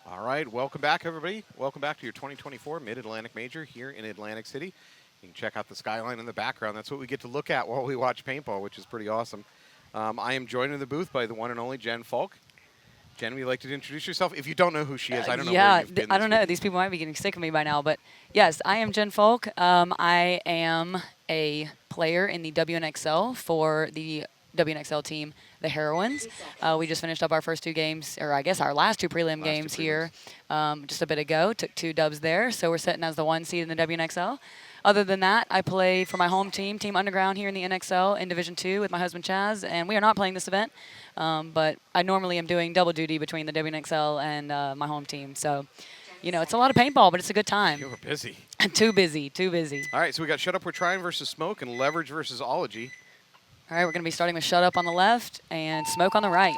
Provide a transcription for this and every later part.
All right, welcome back, everybody. Welcome back to your 2024 Mid-Atlantic Major here in Atlantic City. You can check out the skyline in the background. That's what we get to look at while we watch paintball, which is pretty awesome. I am joined in the booth by the one and only Jen Falk. Jen, would you like to introduce yourself? If you don't know who she is, I don't know where you've been I this don't know. week. These people might be getting sick of me by now, but yes, I am Jen Folk. I am a player in the WNXL for the WNXL team, the Heroines. We just finished up our first two games, or I guess our last two prelim games here just a bit ago. Took 2 dubs there, so we're sitting as the 1 seed in the WNXL. Other than that, I play for my home team, Team Underground, here in the NXL in Division 2 with my husband Chaz, and we are not playing this event, but I normally am doing double duty between the WNXL and my home team. So, you know, it's a lot of paintball, but it's a good time. You were busy. Too busy, too busy. All right, so we got Shut Up, We're Trying versus Smoke and Leverage versus Ology. All right, we're going to be starting with Shut Up on the left and Smoke on the right.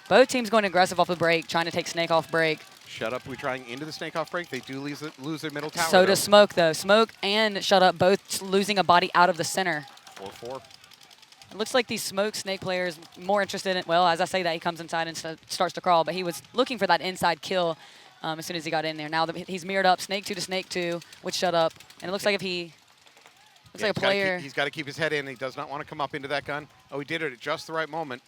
Both teams going aggressive off the break, trying to take Snake off break. Shut Up, We're Trying into the Snake off break. They do lose their middle tower. So does Smoke, though. Smoke and Shut Up both losing a body out of the center. 4-4. It looks like the Smoke Snake player is more interested in, well, as I say that, he comes inside and starts to crawl, but he was looking for that inside kill as soon as he got in there. Now that he's mirrored up, Snake 2 to Snake 2 with Shut Up. And it looks like if he, looks like a player. He's got to keep his head in. He does not want to come up into that gun. Oh, he did it at just the right moment.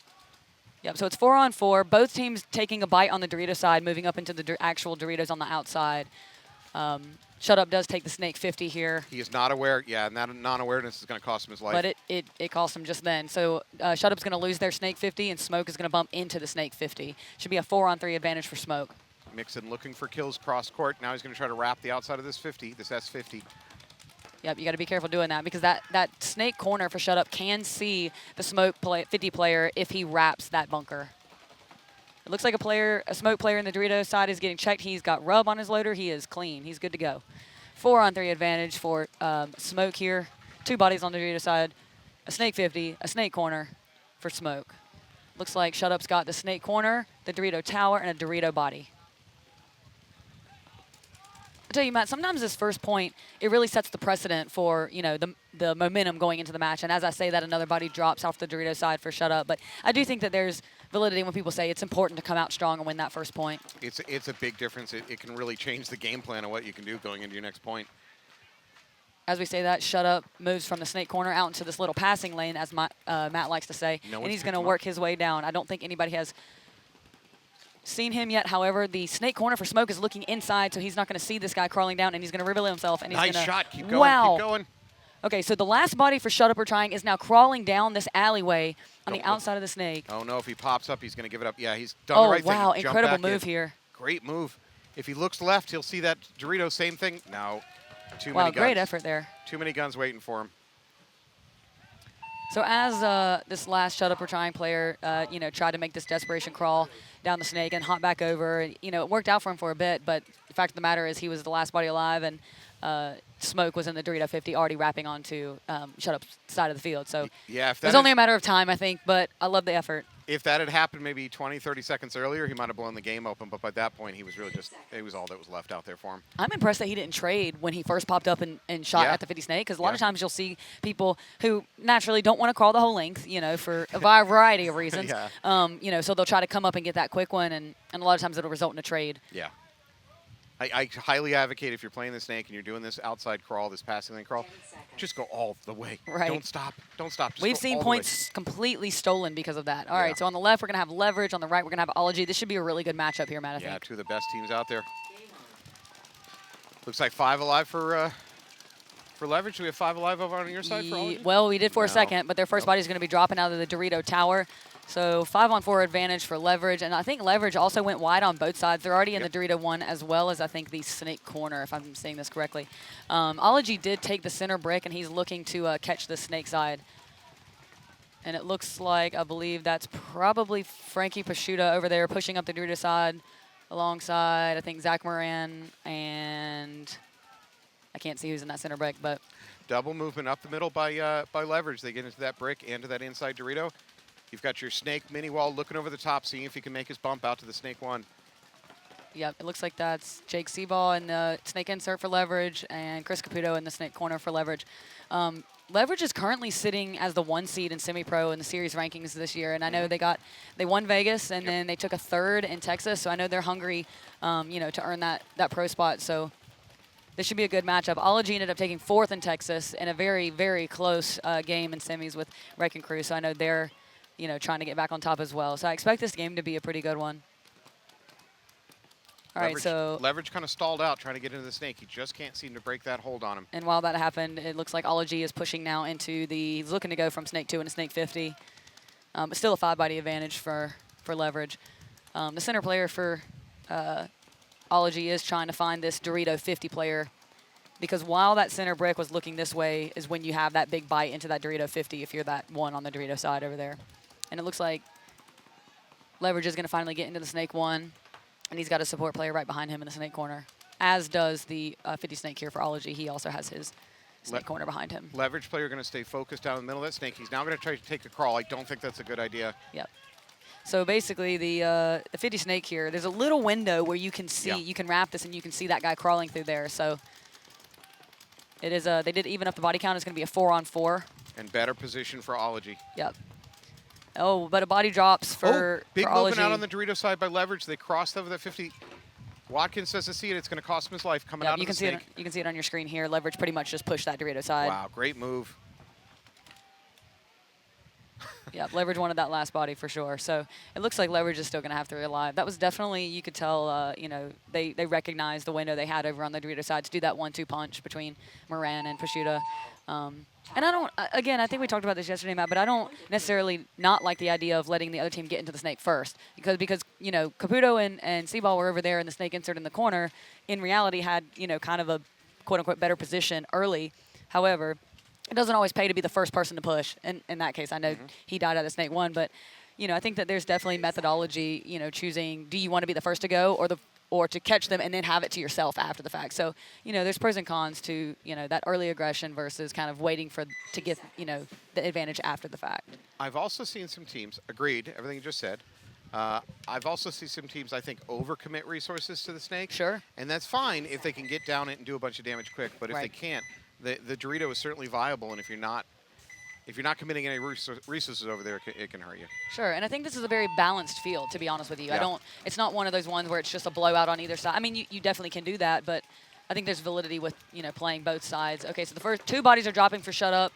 Yep, so it's 4-on-4. Both teams taking a bite on the Dorito side, moving up into the actual Doritos on the outside. Shut Up does take the Snake 50 here. He is not aware. Yeah, and that non-awareness is going to cost him his life. But it cost him just then. So Shut Up's going to lose their Snake 50, and Smoke is going to bump into the Snake 50. Should be a 4-on-3 advantage for Smoke. Mixon looking for kills cross court. Now he's going to try to wrap the outside of this 50, this S50. Yep, you got to be careful doing that because that Snake corner for Shut Up can see the Smoke 50 player if he wraps that bunker. It looks like a Smoke player in the Dorito side is getting checked. He's got rub on his loader. He is clean. He's good to go. 4-on-3 advantage for Smoke here. 2 bodies on the Dorito side. A Snake 50, a Snake corner for Smoke. Looks like Shut Up's got the Snake corner, the Dorito tower, and a Dorito body. I tell you, Matt, sometimes this first point, it really sets the precedent for, you know, the momentum going into the match. And as I say that, another body drops off the Dorito side for Shut Up. But I do think that there's validity when people say it's important to come out strong and win that first point. It's a big difference. It can really change the game plan of what you can do going into your next point. As we say that, Shut Up moves from the Snake corner out into this little passing lane, as Matt likes to say. And he's going to work his way down. I don't think anybody has seen him yet. However, the Snake corner for Smoke is looking inside, so he's not going to see this guy crawling down, and he's going to reveal himself. And he's Nice gonna, shot. Keep going. Wow. Keep going. Okay, so the last body for Shut Up We're Trying is now crawling down this alleyway on the outside of the Snake. Oh, no. If he pops up, he's going to give it up. Yeah, he's done the right thing. Oh, wow. Jump Incredible back move in. here. Great move. If he looks left, he'll see that Dorito, same thing. No. Too Wow, many guns. great effort there. Too many guns waiting for him. So as this last Shut Up We're Trying player, you know, tried to make this desperation crawl down the Snake and hop back over, you know, it worked out for him for a bit, but the fact of the matter is he was the last body alive, and Smoke was in the Dorito 50 already wrapping onto Shut Up's side of the field. So yeah, it was only a matter of time, I think, but I love the effort. If that had happened maybe 20, 30 seconds earlier, he might have blown the game open. But by that point, he was really just, it was all that was left out there for him. I'm impressed that he didn't trade when he first popped up and shot at the 50 Snake, because a lot of times you'll see people who naturally don't want to crawl the whole length, you know, for a variety of reasons. You know, so they'll try to come up and get that quick one, and a lot of times it'll result in a trade. Yeah. I highly advocate if you're playing the Snake and you're doing this outside crawl, this passing lane crawl, just go all the way. Right. Don't stop. Don't stop. Just We've go seen all points completely stolen because of that. All right, so on the left, we're going to have Leverage. On the right, we're going to have Ology. This should be a really good matchup here, Matt, I think. Yeah, 2 of the best teams out there. Looks like 5 alive for Leverage. Do we have 5 alive over on your side for Ology? Well, we did for a second, but their first body is going to be dropping out of the Dorito tower. So 5-on-4 advantage for Leverage, and I think Leverage also went wide on both sides. They're already in the Dorito 1 as well as I think the Snake corner, if I'm saying this correctly. Ology did take the center brick, and he's looking to catch the Snake side. And it looks like, I believe that's probably Frankie Pashuta over there pushing up the Dorito side alongside, I think, Zach Moran, and I can't see who's in that center brick, but Double movement up the middle by Leverage. They get into that brick and to that inside Dorito. You've got your Snake mini wall looking over the top, seeing if he can make his bump out to the Snake 1. Yep, it looks like that's Jake Seaball in the Snake insert for Leverage and Chris Caputo in the Snake corner for Leverage. Leverage is currently sitting as the 1 seed in semi-pro in the series rankings this year, and I know they won Vegas, and then they took a 3rd in Texas, so I know they're hungry, to earn that pro spot. So this should be a good matchup. Ology ended up taking 4th in Texas in a very, very close game in semis with Wrecking Crew, so I know they're, trying to get back on top as well. So I expect this game to be a pretty good one. All right, so Leverage kind of stalled out trying to get into the snake. He just can't seem to break that hold on him. And while that happened, it looks like Ology is pushing now into he's looking to go from snake 2 into snake 50. But still a 5-body advantage for Leverage. The center player for Ology is trying to find this Dorito 50 player, because while that center brick was looking this way is when you have that big bite into that Dorito 50 if you're that one on the Dorito side over there. And it looks like Leverage is going to finally get into the snake 1. And he's got a support player right behind him in the snake corner, as does the 50 snake here for Ology. He also has his snake corner behind him. Leverage player going to stay focused down in the middle of that snake. He's now going to try to take a crawl. I don't think that's a good idea. Yep. So basically, the 50 snake here, there's a little window where you can see, you can wrap this, and you can see that guy crawling through there. So it is they did even up the body count. It's going to be a 4-on-4. And better position for Ology. Yep. Oh, but a body drops for big for movement Ology. out on the Dorito side by Leverage. They crossed over the 50. Watkins doesn't see it. It's going to cost him his life coming out of the snake. You can see it on your screen here. Leverage pretty much just pushed that Dorito side. Wow, great move. Yeah, Leverage wanted that last body for sure. So it looks like Leverage is still going to have to realize. That was definitely, you could tell, they recognized the window they had over on the Dorito side to do that 1-2 punch between Moran and Prosciutto. And I don't, again, I think we talked about this yesterday, Matt, but I don't necessarily not like the idea of letting the other team get into the snake first. Because Caputo and Seaball were over there and the snake insert in the corner, in reality had, kind of a quote-unquote better position early. However, it doesn't always pay to be the first person to push. And in that case, I know he died out of snake 1, but, I think that there's definitely methodology, choosing, do you want to be the first to go or to catch them and then have it to yourself after the fact. So, there's pros and cons to, that early aggression versus kind of waiting to get, the advantage after the fact. I've also seen some teams, agreed, everything you just said. I've also seen some teams, I think, overcommit resources to the snake. Sure. And that's fine if they can get down it and do a bunch of damage quick. But if they can't, the Dorito is certainly viable. And if you're not committing any resources over there, it can hurt you. Sure, and I think this is a very balanced field, to be honest with you. Yeah. It's not one of those ones where it's just a blowout on either side. I mean, you definitely can do that, but I think there's validity with, playing both sides. Okay, so the first 2 bodies are dropping for Shut Up.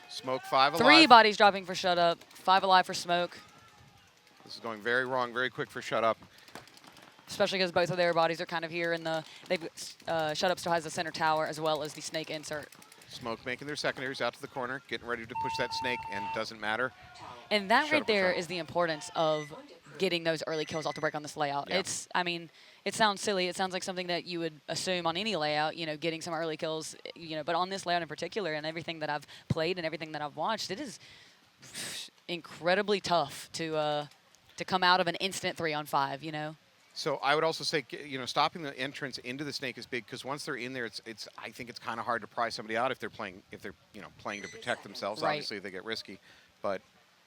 Smoke 5 alive. 3 bodies dropping for Shut Up. 5 alive for Smoke. This is going very wrong, very quick for Shut Up. Especially because both of their bodies are kind of here in Shut Up still has the center tower as well as the snake insert. Smoke making their secondaries out to the corner, getting ready to push that snake, and doesn't matter. And that right there is the importance of getting those early kills off the break on this layout. Yeah. It sounds silly. It sounds like something that you would assume on any layout, getting some early kills, but on this layout in particular and everything that I've played and everything that I've watched, it is incredibly tough to come out of an instant 3-on-5, So I would also say, stopping the entrance into the snake is big because once they're in there, I think it's kind of hard to pry somebody out if they're playing to protect themselves. Right. Obviously, they get risky, but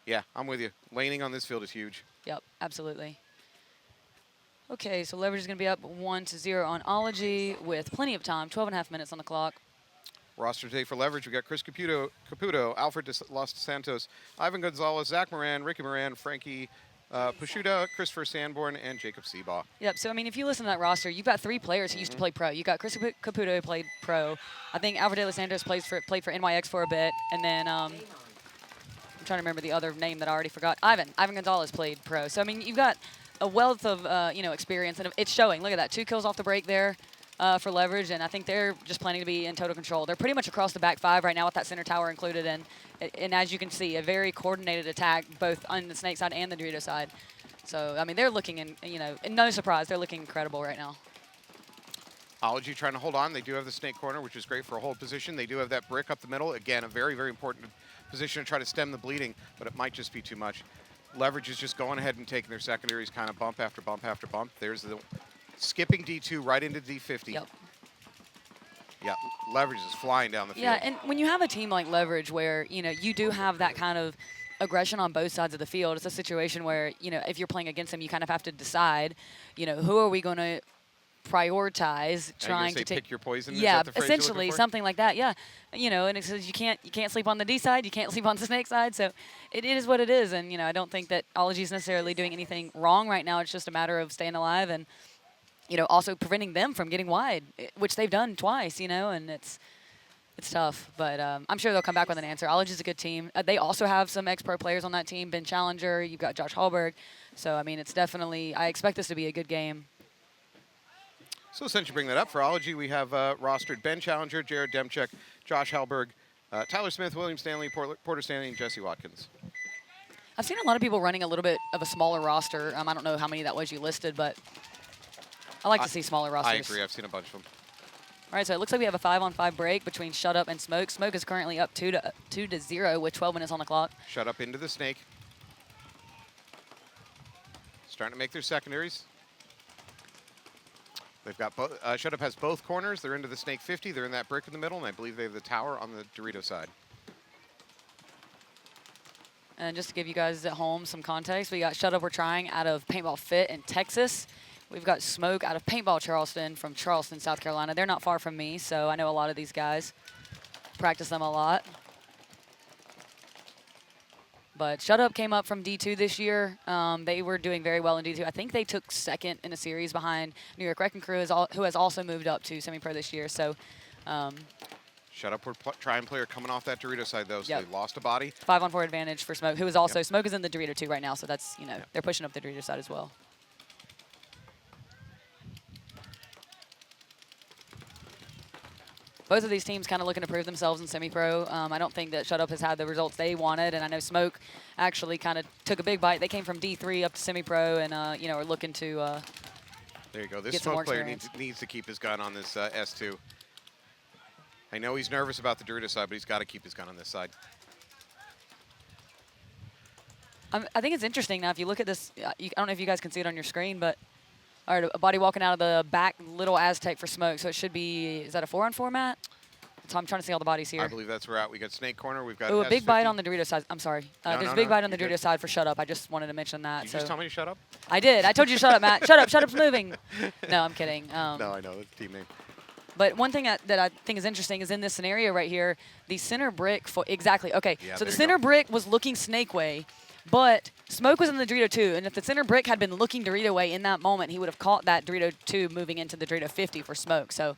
yeah, I'm with you. Laning on this field is huge. Yep, absolutely. Okay, so Leverage is going to be up 1-0 on Ology with plenty of time, 12.5 minutes on the clock. Roster today for Leverage, we got Chris Caputo, Alfred Los Santos, Ivan Gonzalez, Zach Moran, Ricky Moran, Frankie Prosciutto, Christopher Sanborn, and Jacob Seabaugh. Yep, so, if you listen to that roster, you've got 3 players who used to play pro. You've got Chris Caputo who played pro. I think Alfred De Los Santos played for NYX for a bit. And then I'm trying to remember the other name that I already forgot. Ivan Gonzalez played pro. So, you've got a wealth of, experience. And it's showing. Look at that. 2 kills off the break there for Leverage. And I think they're just planning to be in total control. They're pretty much across the back 5 right now with that center tower included. And as you can see, a very coordinated attack both on the snake side and the Dorito side. So, they're looking, no surprise, they're looking incredible right now. Ology trying to hold on. They do have the snake corner, which is great for a hold position. They do have that brick up the middle. Again, a very, very important position to try to stem the bleeding, but it might just be too much. Leverage is just going ahead and taking their secondaries kind of bump after bump after bump. There's the skipping D2 right into D50. Yep. Yeah, Leverage is flying down the field. Yeah, and when you have a team like Leverage where, you do have that kind of aggression on both sides of the field, it's a situation where, if you're playing against them, you kind of have to decide, who are we going to prioritize Now you're trying gonna say to take. pick your poison. Is Yeah, that the phrase you're looking essentially for? something like that. Yeah, and it says you can't sleep on the D side, you can't sleep on the snake side. So it is what it is, and I don't think that Ology is necessarily doing anything wrong right now. It's just a matter of staying alive and also preventing them from getting wide, which they've done twice. And it's tough, but I'm sure they'll come back with an answer. Ology's a good team. They also have some ex-pro players on that team. Ben Challenger, you've got Josh Hallberg. So I mean, it's definitely. I expect this to be a good game. So since you bring that up, for Ology, we have rostered Ben Challenger, Jared Demchek, Josh Hallberg, Tyler Smith, William Stanley, Porter Stanley, and Jesse Watkins. I've seen a lot of people running a little bit of a smaller roster. I don't know how many that was you listed, but I like to see smaller rosters. I agree. I've seen a bunch of them. All right, so it looks like we have a 5-on-5 break between Shut Up and Smoke. Smoke is currently up 2-0 with 12 minutes on the clock. Shut Up into the snake. Starting to make their secondaries. They've got both. Shut Up has both corners. They're into the snake 50. They're in that brick in the middle, and I believe they have the tower on the Dorito side. And just to give you guys at home some context, we got Shut Up We're Trying out of Paintball Fit in Texas. We've got Smoke out of Paintball Charleston from Charleston, South Carolina. They're not far from me, so I know a lot of these guys. Practice them a lot. But Shut Up came up from D2 this year. They were doing very well in D2. I think they took second in a series behind New York Wrecking Crew, who has also moved up to semi-pro this year. So, Shut Up, we're trying player coming off that Dorito side, though, so Yep. they lost a body. 5-on-4 advantage for Smoke, who is also, Yep. Smoke is in the Dorito 2 right now, so that's, they're pushing up the Dorito side as well. Both of these teams kind of looking to prove themselves in semi-pro. I don't think that Shut Up has had the results they wanted, and I know Smoke actually kind of took a big bite. They came from D3 up to semi-pro, and are looking to. There you go. This get some more Smoke player experience. needs to keep his gun on this S2. I know he's nervous about the Dorito side, but he's got to keep his gun on this side. I think it's interesting now. If you look at this, I don't know if you guys can see it on your screen, but all right, a body walking out of the back, little Aztec for Smoke. So it should be. Is that a 4-on-4, Matt? So I'm trying to see all the bodies here. I believe that's where we're at. We got snake corner. We've got Oh, a big S50. bite on the Dorito side. I'm sorry. There's a big bite on the you're Dorito good. side for Shut Up. I just wanted to mention that. Did you just tell me to shut up? I did. I told you to shut up, Matt. Shut up. Shut up's moving. No, I'm kidding. No, I know. That's the team name. But one thing that I think is interesting is in this scenario right here, the center brick exactly. Okay, Yeah, so there the you center go. brick was looking snake way, but Smoke was in the Dorito 2, and if the center brick had been looking Dorito way in that moment, he would have caught that Dorito 2 moving into the Dorito 50 for Smoke. So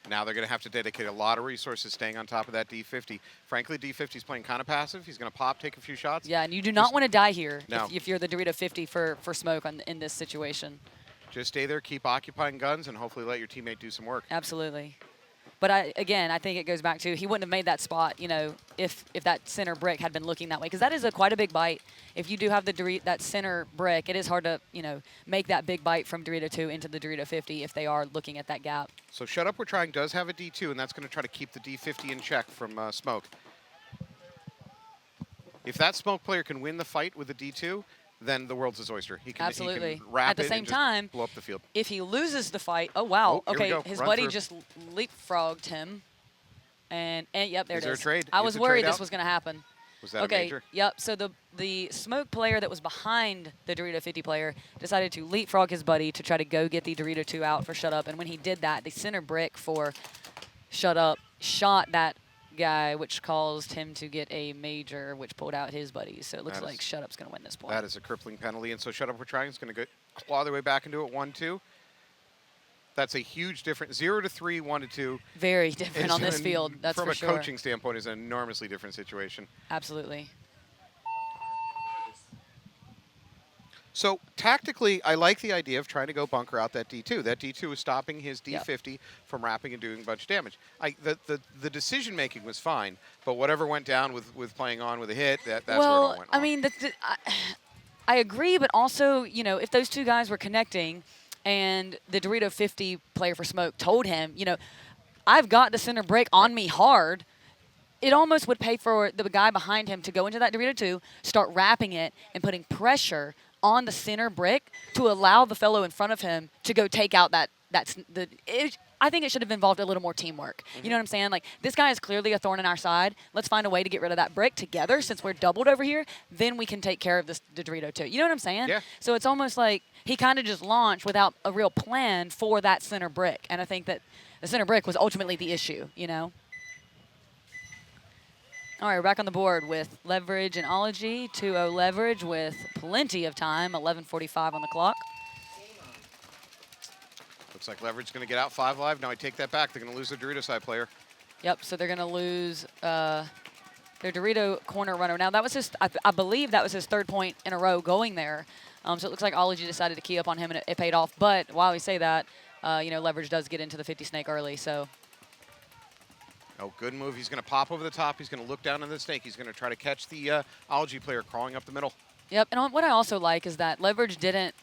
Now they're going to have to dedicate a lot of resources staying on top of that D50. Frankly, D50's playing kind of passive. He's going to pop, take a few shots. yeah, and you do not want to die here No. if you're the Dorito 50 for Smoke in this situation. Just stay there, keep occupying guns, and hopefully let your teammate do some work. Absolutely. But I think it goes back to he wouldn't have made that spot, if that center brick had been looking that way, because that is quite a big bite. If you do have that center brick, it is hard to make that big bite from Dorito 2 into the Dorito 50 if they are looking at that gap. So Shut Up We're Trying does have a D2, and that's going to try to keep the D50 in check from Smoke. If that Smoke player can win the fight with a D2, then the world's his oyster. He can, Absolutely. He can wrap At the it same and just time, blow up the field. If he loses the fight, oh wow, Oh, here we okay, go. his Run buddy through. just leapfrogged him, and yep, there Is it there a is. trade? I Is was the worried trade this out? was going to happen. Was that a Okay, major? yep. So the Smoke player that was behind the Dorito 50 player decided to leapfrog his buddy to try to go get the Dorito 2 out for Shut Up, and when he did that, the center brick for Shut Up shot that guy, which caused him to get a major, which pulled out his buddies. So it looks That like is- Shut Up's going to win this point. That is a crippling penalty, and so Shut Up We're Trying is going to claw their way back into it 1-2. That's a huge difference. 0-3, 1-2. Very different is on this an- field, that's from for a sure. coaching standpoint, is an enormously different situation. Absolutely. So tactically, I like the idea of trying to go bunker out that D2. That D2 is stopping his Yep. D50 from wrapping and doing a bunch of damage. The decision making was fine, but whatever went down with playing on with a hit, that's where it all went wrong. I mean, I agree, but also, if those two guys were connecting and the Dorito 50 player for Smoke told him, I've got the center break on me hard, it almost would pay for the guy behind him to go into that Dorito 2, start wrapping it, and putting pressure on the center brick to allow the fellow in front of him to go take out that I think it should have involved a little more teamwork. You know what I'm saying? Like, this guy is clearly a thorn in our side. Let's find a way to get rid of that brick together since we're doubled over here. Then we can take care of the Dorito too. You know what I'm saying? Yeah. So it's almost like he kind of just launched without a real plan for that center brick. And I think that the center brick was ultimately the issue, you know? All right, we're back on the board with Leverage and Ology. 2-0 Leverage with plenty of time, 11:45 on the clock. Looks like Leverage going to get out 5 live. Now I take that back. They're going to lose their Dorito side player. Yep, so they're going to lose their Dorito corner runner. Now, that was I believe that was his 3rd point in a row going there. So it looks like Ology decided to key up on him, and it paid off. But while we say that, you know, Leverage does get into the 50 snake early, so. Oh, good move. He's going to pop over the top. He's going to look down into the snake. He's going to try to catch the Ology player crawling up the middle. Yep, and what I also like is that Leverage didn't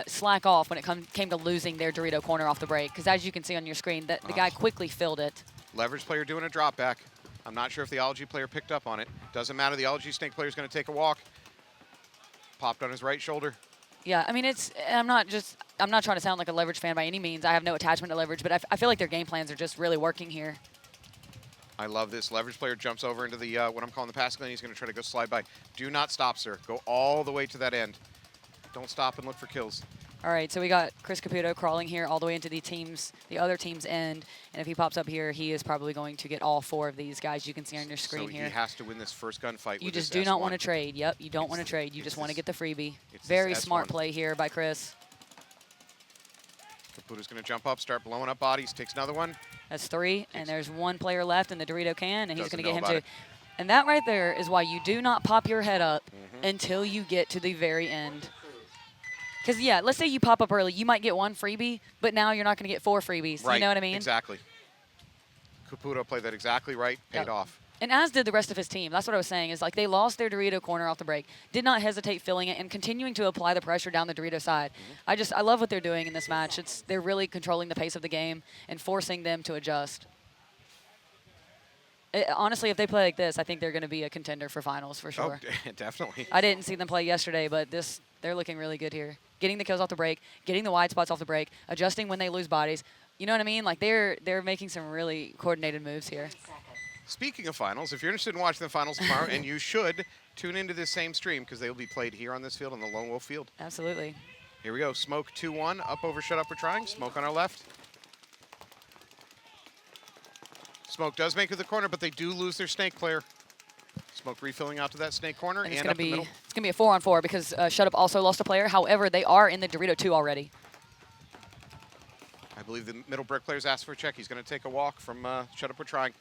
slack off when it came to losing their Dorito corner off the break, because as you can see on your screen, that the guy quickly filled it. Leverage player doing a drop back. I'm not sure if the Ology player picked up on it. Doesn't matter. The Ology snake player is going to take a walk. Popped on his right shoulder. Yeah, I mean, I'm not trying to sound like a Leverage fan by any means. I have no attachment to Leverage, but I feel like their game plans are just really working here. I love this. Leverage player jumps over into the what I'm calling the passing lane. He's going to try to go slide by. Do not stop, sir. Go all the way to that end. Don't stop and look for kills. All right, so we got Chris Caputo crawling here all the way into the other team's end, and if he pops up here, he is probably going to get all 4 of these guys you can see on your screen here. So he has to win this first gunfight. You just do not want to trade. Yep, you don't want to trade. You just want to get the freebie. Very smart play here by Chris. Caputo's going to jump up, start blowing up bodies, takes another one. That's 3, and there's 1 player left in the Dorito can, and he's going to get him too. It. And that right there is why you do not pop your head up until you get to the very end. Because, yeah, let's say you pop up early. You might get 1 freebie, but now you're not going to get 4 freebies. Right. You know what I mean? Exactly. Caputo played that exactly right, paid off. And as did the rest of his team. That's what I was saying, is like they lost their Dorito corner off the break, did not hesitate filling it, and continuing to apply the pressure down the Dorito side. I love what they're doing in this match. They're really controlling the pace of the game and forcing them to adjust. Honestly, if they play like this, I think they're going to be a contender for finals for sure. Oh, definitely. I didn't see them play yesterday, but they're looking really good here. Getting the kills off the break, getting the wide spots off the break, adjusting when they lose bodies. You know what I mean? Like they're making some really coordinated moves here. Speaking of finals, if you're interested in watching the finals tomorrow, and you should, tune into this same stream because they will be played here on this field, on the Lone Wolf field. Absolutely. Here we go. Smoke 2-1, up over shut up, we're trying. Smoke on our left. Smoke does make it to the corner, but they do lose their snake player. Smoke refilling out to that snake corner and up the middle. It's going to be a 4-on-4 because Shut Up also lost a player. However, they are in the Dorito 2 already. I believe the middle brick player's asked for a check. He's going to take a walk from Shut Up, we're trying.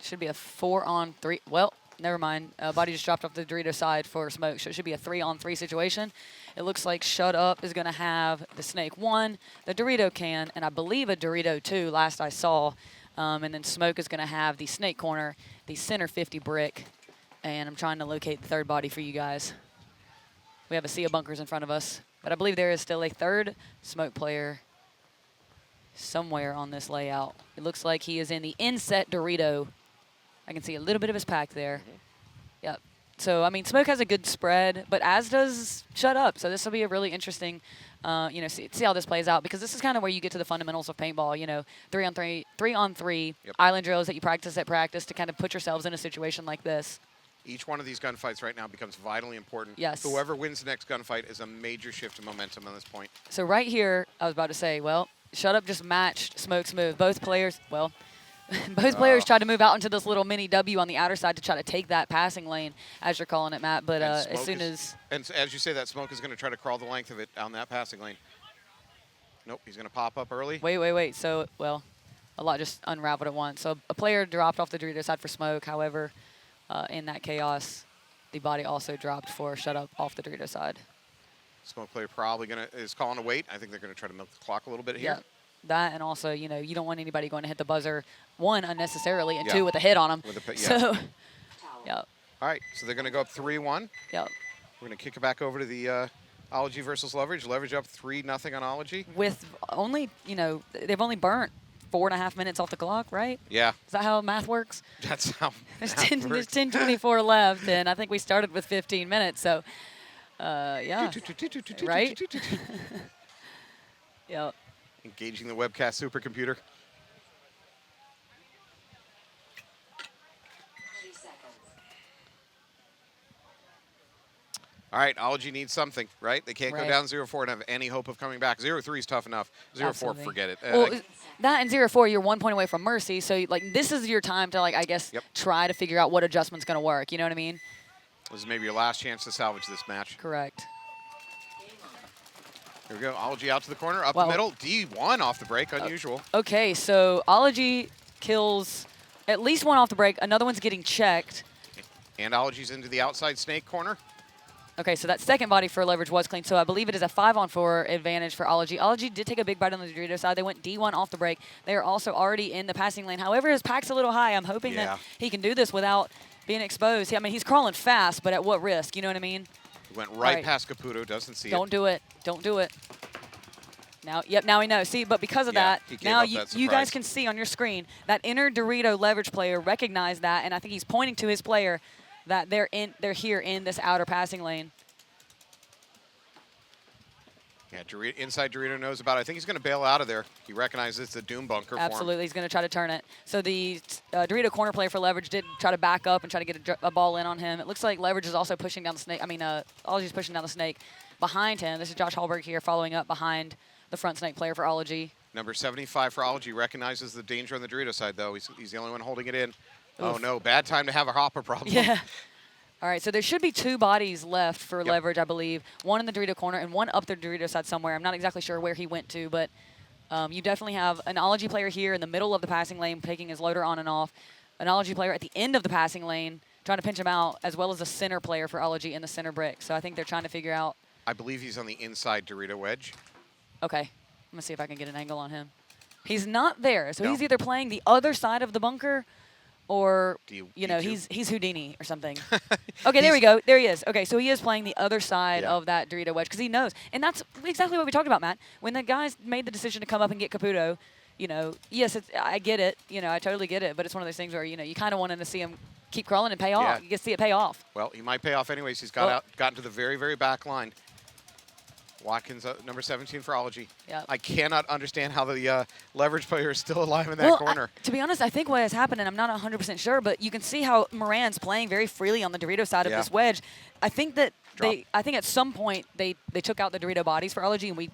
Should be a 4-on-3. Well, never mind. Body just dropped off the Dorito side for Smoke. So it should be a 3-on-3 situation. It looks like Shut Up is going to have the Snake 1, the Dorito can, and I believe a Dorito 2 last I saw. And then Smoke is going to have the Snake corner, the center 50 brick. And I'm trying to locate the 3rd body for you guys. We have a sea of bunkers in front of us. But I believe there is still a 3rd Smoke player somewhere on this layout. It looks like he is in the inset Dorito. I can see a little bit of his pack there. Yep. So, I mean, Smoke has a good spread, but as does Shut Up. So this will be a really interesting, see how this plays out, because this is kind of where you get to the fundamentals of paintball, 3-on-3 Yep. island drills that you practice at practice to kind of put yourselves in a situation like this. Each one of these gunfights right now becomes vitally important. Yes. Whoever wins the next gunfight is a major shift in momentum on this point. So right here, I was about to say, well, Shut Up just matched Smoke's move. Both players, both players tried to move out into this little mini W on the outer side to try to take that passing lane, as you're calling it, Matt. But as soon as... And as you say that, Smoke is going to try to crawl the length of it down that passing lane. Nope, he's going to pop up early. Wait. So, well, a lot just unraveled at once. So a player dropped off the Dorito side for Smoke. However, in that chaos, the body also dropped for Shut Up off the Dorito side. Smoke player probably is calling a wait. I think they're going to try to milk the clock a little bit here. Yeah. That, and also, you don't want anybody going to hit the buzzer, 1, unnecessarily, and 2, with a hit on them. So, yep. All right, so they're going to go up 3-1. Yep. We're going to kick it back over to the Ology versus Leverage. Leverage up 3-0 on Ology. With only, they've only burnt 4.5 minutes off the clock, right? Yeah. Is that how math works? That's how There's 10:24 left, and I think we started with 15 minutes, so, yeah. Right? Yep. Engaging the webcast supercomputer. All right, Ology needs something, right? They can't go Right. down 0-4 and have any hope of coming back. 0-3 is tough enough. 0-4, Absolutely. forget it. Well, that and 0-4, you're 1 point away from mercy. So, like, this is your time to, like, I guess, Yep. try to figure out what adjustment's going to work. You know what I mean? This is maybe your last chance to salvage this match. Correct. Here we go. Ology out to the corner, up Wow. the middle. D1 off the break, unusual. Okay, so Ology kills at least one off the break. Another one's getting checked. And Ology's into the outside snake corner. Okay, so that second body for leverage was clean. So I believe it is a 5-on-4 advantage for Ology. Ology did take a big bite on the Dorito side. They went D1 off the break. They are also already in the passing lane. However, his pack's a little high. I'm hoping that he can do this without being exposed. I mean, he's crawling fast, but at what risk? You know what I mean? He went right past Caputo, doesn't see it. Don't do it. Don't do it. Now, yep, now we know. See, but because of that, now you guys can see on your screen that inner Dorito leverage player recognized that, and I think he's pointing to his player that they're here in this outer passing lane. Yeah, inside Dorito knows about it. I think he's going to bail out of there. He recognizes it's a doom bunker Absolutely, for him. he's going to try to turn it. So the Dorito corner player for leverage did try to back up and try to get a ball in on him. It looks like leverage is also pushing down the snake. I mean, Ology's pushing down the snake behind him. This is Josh Hallberg here following up behind the front snake player for Ology. Number 75 for Ology recognizes the danger on the Dorito side, though. He's the only one holding it in. Oof. Oh, no, bad time to have a hopper problem. Yeah. All right, so there should be 2 bodies left for leverage, I believe. One in the Dorito corner and one up the Dorito side somewhere. I'm not exactly sure where he went to, but you definitely have an Ology player here in the middle of the passing lane, taking his loader on and off. An Ology player at the end of the passing lane, trying to pinch him out, as well as a center player for Ology in the center brick. So I think they're trying to figure out. I believe he's on the inside Dorito wedge. Okay, I'm going to see if I can get an angle on him. He's not there, so No. he's either playing the other side of the bunker or, you know, D2? he's Houdini or something. Okay, there we go. There he is. Okay, so he is playing the other side of that Dorito wedge because he knows. And that's exactly what we talked about, Matt. When the guys made the decision to come up and get Caputo, you know, yes, I get it. You know, I totally get it. But it's one of those things where, you know, you kind of wanted to see him keep crawling and pay off. Yeah. You get to see it pay off. Well, he might pay off anyways. He's gotten to the very, very back line. Watkins, number 17 for Ology. Yep. I cannot understand how the leverage player is still alive in that corner. To be honest, I think what has happened, and I'm not 100% sure, but you can see how Moran's playing very freely on the Dorito side of this wedge. I think that I think at some point they took out the Dorito bodies for Ology, and we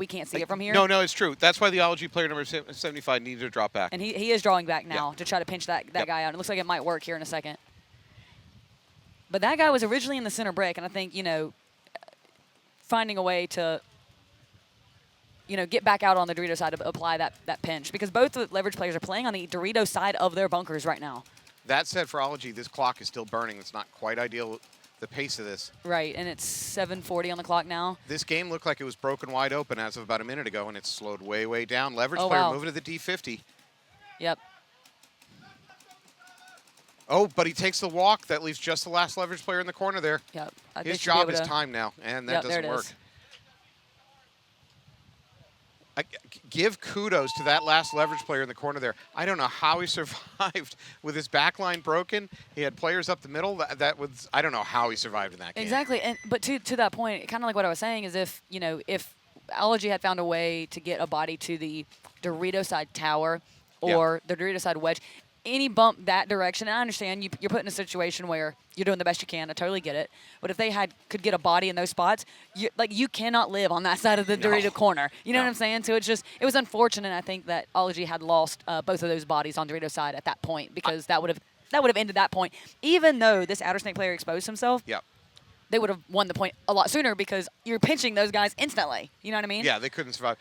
can't see it from here. No, it's true. That's why the Ology player number 75 needed to drop back. And he is drawing back now to try to pinch that guy out. It looks like it might work here in a second. But that guy was originally in the center brick, and I think, you know, finding a way to, you know, get back out on the Dorito side to apply that pinch, because both the leverage players are playing on the Dorito side of their bunkers right now. That said, for Ology, this clock is still burning. It's not quite ideal, the pace of this. Right, and it's 7:40 on the clock now. This game looked like it was broken wide open as of about a minute ago, and it's slowed way, way down. Leverage player moving to the D50. Yep. Oh, but he takes the walk. That leaves just the last leverage player in the corner there. Yep. His job is time now, and that doesn't work. Give kudos to that last leverage player in the corner there. I don't know how he survived with his back line broken. He had players up the middle. That was, I don't know how he survived in that game. Exactly, but to that point, kind of like what I was saying is if Ology had found a way to get a body to the Dorito side tower or the Dorito side wedge, any bump that direction, and I understand you're put in a situation where you're doing the best you can. I totally get it. But if they could get a body in those spots, you cannot live on that side of the Dorito corner. You know what I'm saying? So it was unfortunate. I think that Ology had lost both of those bodies on Dorito side at that point, because that would have ended that point. Even though this outer snake player exposed himself. Yep. They would have won the point a lot sooner because you're pinching those guys instantly. You know what I mean? Yeah, they couldn't survive.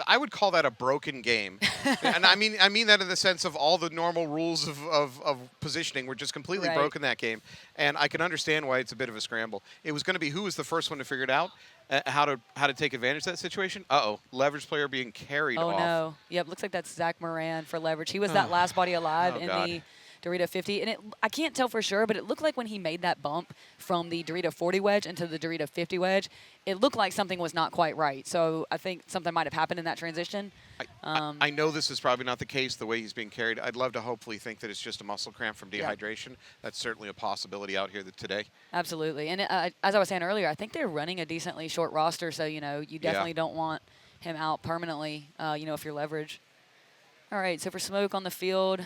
I would call that a broken game. And I mean that in the sense of all the normal rules of positioning were just completely broken that game. And I can understand why it's a bit of a scramble. It was going to be who was the first one to figure it out, how to take advantage of that situation. Uh-oh, leverage player being carried off. Oh, no. Yep, looks like that's Zach Moran for leverage. He was that last body alive in the Dorito 50. And I can't tell for sure, but it looked like when he made that bump from the Dorito 40 wedge into the Dorito 50 wedge, it looked like something was not quite right. So I think something might have happened in that transition. I know this is probably not the case, the way he's being carried. I'd love to hopefully think that it's just a muscle cramp from dehydration. Yeah. That's certainly a possibility out here today. Absolutely. And as I was saying earlier, I think they're running a decently short roster, so, you know, you definitely don't want him out permanently, if you're leverage. All right, so for Smoke on the field,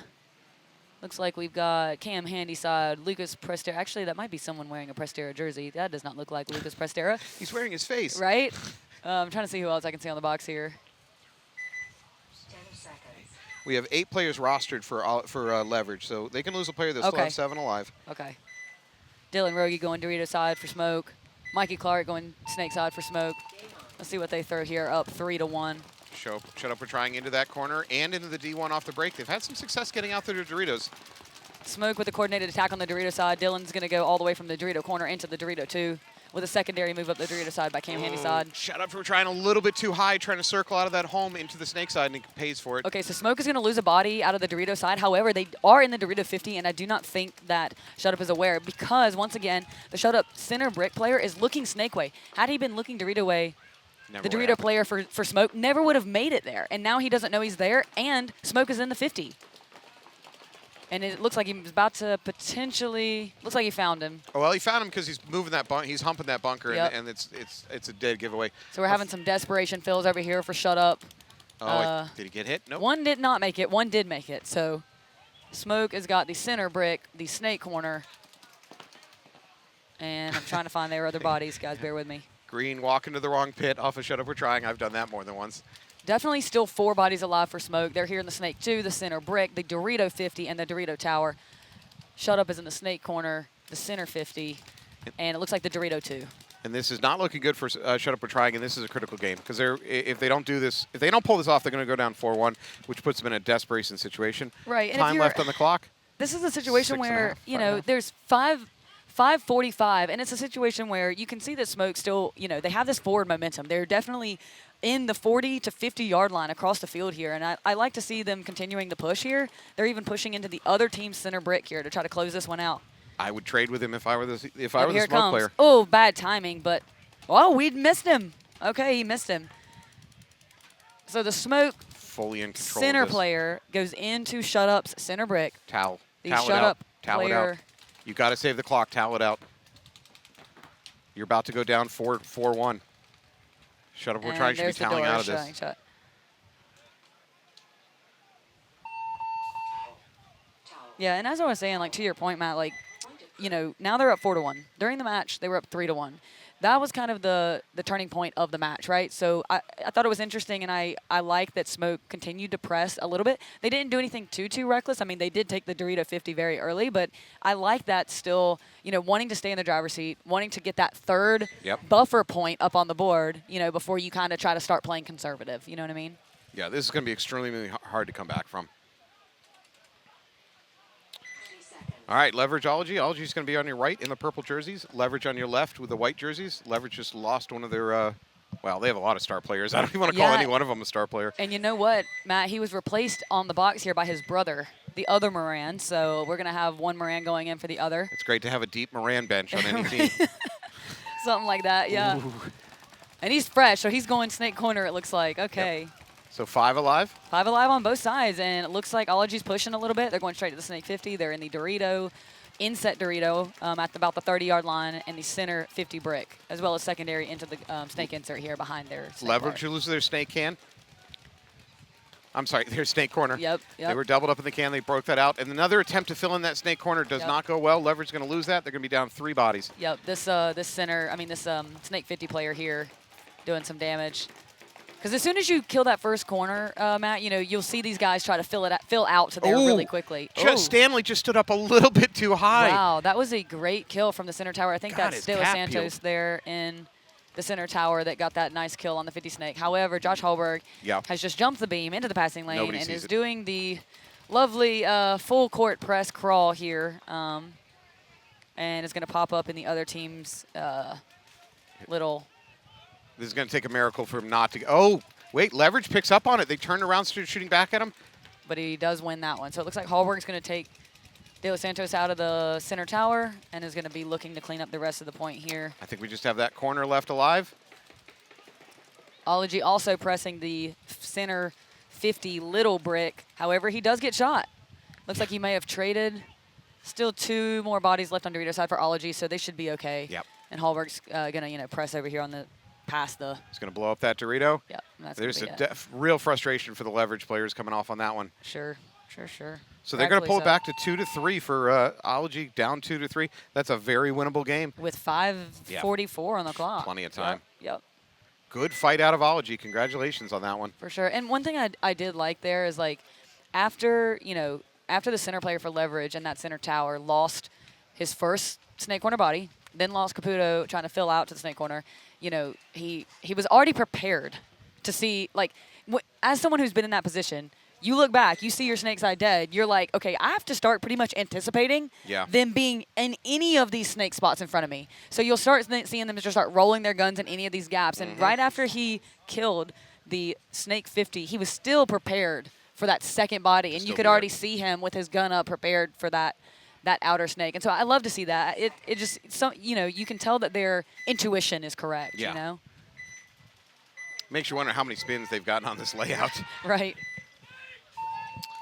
looks like we've got Cam Handyside, Lucas Prestera. Actually, that might be someone wearing a Prestera jersey. That does not look like Lucas Prestera. He's wearing his face. Right? I'm trying to see who else I can see on the box here. 10 seconds. We have 8 players rostered for leverage, so they can lose a player. They still Okay. have 7 alive. Okay. Dylan Rogie going Dorito side for Smoke. Mikey Clark going Snake side for Smoke. Let's see what they throw here. Up 3-1. Shut up, we're trying into that corner and into the D1 off the break. They've had some success getting out there to Doritos. Smoke with a coordinated attack on the Dorito side. Dylan's going to go all the way from the Dorito corner into the Dorito 2 with a secondary move up the Dorito side by Cam Handyside. Shut up, we're trying a little bit too high, trying to circle out of that home into the Snake side, and he pays for it. Okay, so Smoke is going to lose a body out of the Dorito side. However, they are in the Dorito 50, and I do not think that Shut Up is aware because, once again, the Shut Up center brick player is looking Snake way. Had he been looking Dorito way, Never the would Dorito happen. player for Smoke never would have made it there. And now he doesn't know he's there, and Smoke is in the 50. And it looks like he's about to potentially, looks like he found him. Oh, well, he found him because he's moving that he's humping that bunker, Yep. and it's a dead giveaway. So we're having some desperation fills over here for Shut Up. Did he get hit? Nope. One did not make it, one did make it. So Smoke has got the center brick, the Snake corner. And I'm trying to find their other bodies, guys, bear with me. Green walking to the wrong pit off of Shut Up, we're trying. I've done that more than once. Definitely still 4 bodies alive for Smoke. They're here in the Snake 2, the center brick, the Dorito 50, and the Dorito tower. Shut Up is in the Snake corner, the center 50, and it looks like the Dorito 2. And this is not looking good for Shut Up, we're trying, and this is a critical game because if they don't do this, if they don't pull this off, they're going to go down 4-1, which puts them in a desperation situation. Right. And if Time you're- left on the clock. This is a situation 6.5, where, 5.5. there's 5:45, and it's a situation where you can see that Smoke still, they have this forward momentum. They're definitely in the 40 to 50-yard line across the field here, and I like to see them continuing the push here. They're even pushing into the other team's center brick here to try to close this one out. I would trade with him if I were the Yep, Smoke here it comes. player. Oh, bad timing, but, we missed him. Okay, he missed him. So the Smoke Fully in control. center of this. player goes into Shut Up's center brick. Towel. The Towel it Shut out. Up Towel it out. player. You got to save the clock. Towel it out. You're about to go down 4-1. Shut Up, we're And trying to be there's the toweling door out of shutting this. shut. Yeah, and as I was saying, to your point, Matt, now they're up 4-1. During the match, they were up 3-1. That was kind of the turning point of the match, right? So I thought it was interesting, and I like that Smoke continued to press a little bit. They didn't do anything too reckless. I mean, they did take the Dorito 50 very early, but I like that still, wanting to stay in the driver's seat, wanting to get that third Yep. buffer point up on the board, before you kind of try to start playing conservative. You know what I mean? Yeah, this is going to be extremely hard to come back from. 30 seconds. All right, leverage Ology. Ology's going to be on your right in the purple jerseys. Leverage on your left with the white jerseys. Leverage just lost one of their, they have a lot of star players. I don't even want to call Yeah. any one of them a star player. And you know what, Matt? He was replaced on the box here by his brother, the other Moran. So we're going to have one Moran going in for the other. It's great to have a deep Moran bench on any team. Something like that, yeah. Ooh. And he's fresh, so he's going Snake corner, it looks like. Okay. So 5 alive. 5 alive on both sides, and it looks like Ology's pushing a little bit. They're going straight to the Snake 50. They're in the Dorito, inset Dorito at about the 30-yard line, and the center 50 brick, as well as secondary into the Snake insert here behind their Snake Leverage player. to lose their snake can. I'm sorry, their snake corner. Yep. They were doubled up in the can. They broke that out. And another attempt to fill in that snake corner does Yep. not go well. Leverage is going to lose that. They're going to be down 3 bodies. Yep, this Snake 50 player here doing some damage. Because as soon as you kill that first corner, Matt, you'll see these guys try to fill out to there really quickly. Ooh. Stanley just stood up a little bit too high. Wow, that was a great kill from the center tower. I think God, that's his De Los cap Santos peeled. there in the center tower that got that nice kill on the 50 Snake. However, Josh Hallberg Yeah. has just jumped the beam into the passing lane Nobody and sees is it. doing the lovely full court press crawl here. And is going to pop up in the other team's little... This is going to take a miracle for him not to. Oh, wait. Leverage picks up on it. They turned around, started shooting back at him. But he does win that one. So it looks like Hallberg's going to take De Los Santos out of the center tower and is going to be looking to clean up the rest of the point here. I think we just have that corner left alive. Ology also pressing the center 50 little brick. However, he does get shot. Looks like he may have traded. Still 2 more bodies left on Dorito side for Ology, so they should be okay. Yep. And Hallberg's going to, press over here on the past the. He's going to blow up that Dorito. Yep. That's There's gonna a be it. real frustration for the leverage players coming off on that one. Sure. So they're going to Rightfully pull it so. back to 2-3 for Ology, down 2-3. That's a very winnable game. With 5:44 on the clock. Plenty of time. Yep. Good fight out of Ology. Congratulations on that one. For sure. And one thing I did like there is like after the center player for leverage and that center tower lost his first snake corner body, then lost Caputo trying to fill out to the snake corner, he was already prepared to see, like, as someone who's been in that position, you look back, you see your snake side dead, you're like, okay, I have to start pretty much anticipating them being in any of these snake spots in front of me. So you'll start seeing them just start rolling their guns in any of these gaps. And right after he killed the snake 50, he was still prepared for that second body. And you could already see him with his gun up prepared for that outer snake. And so I love to see that. It just, you can tell that their intuition is correct, Makes you wonder how many spins they've gotten on this layout. Right.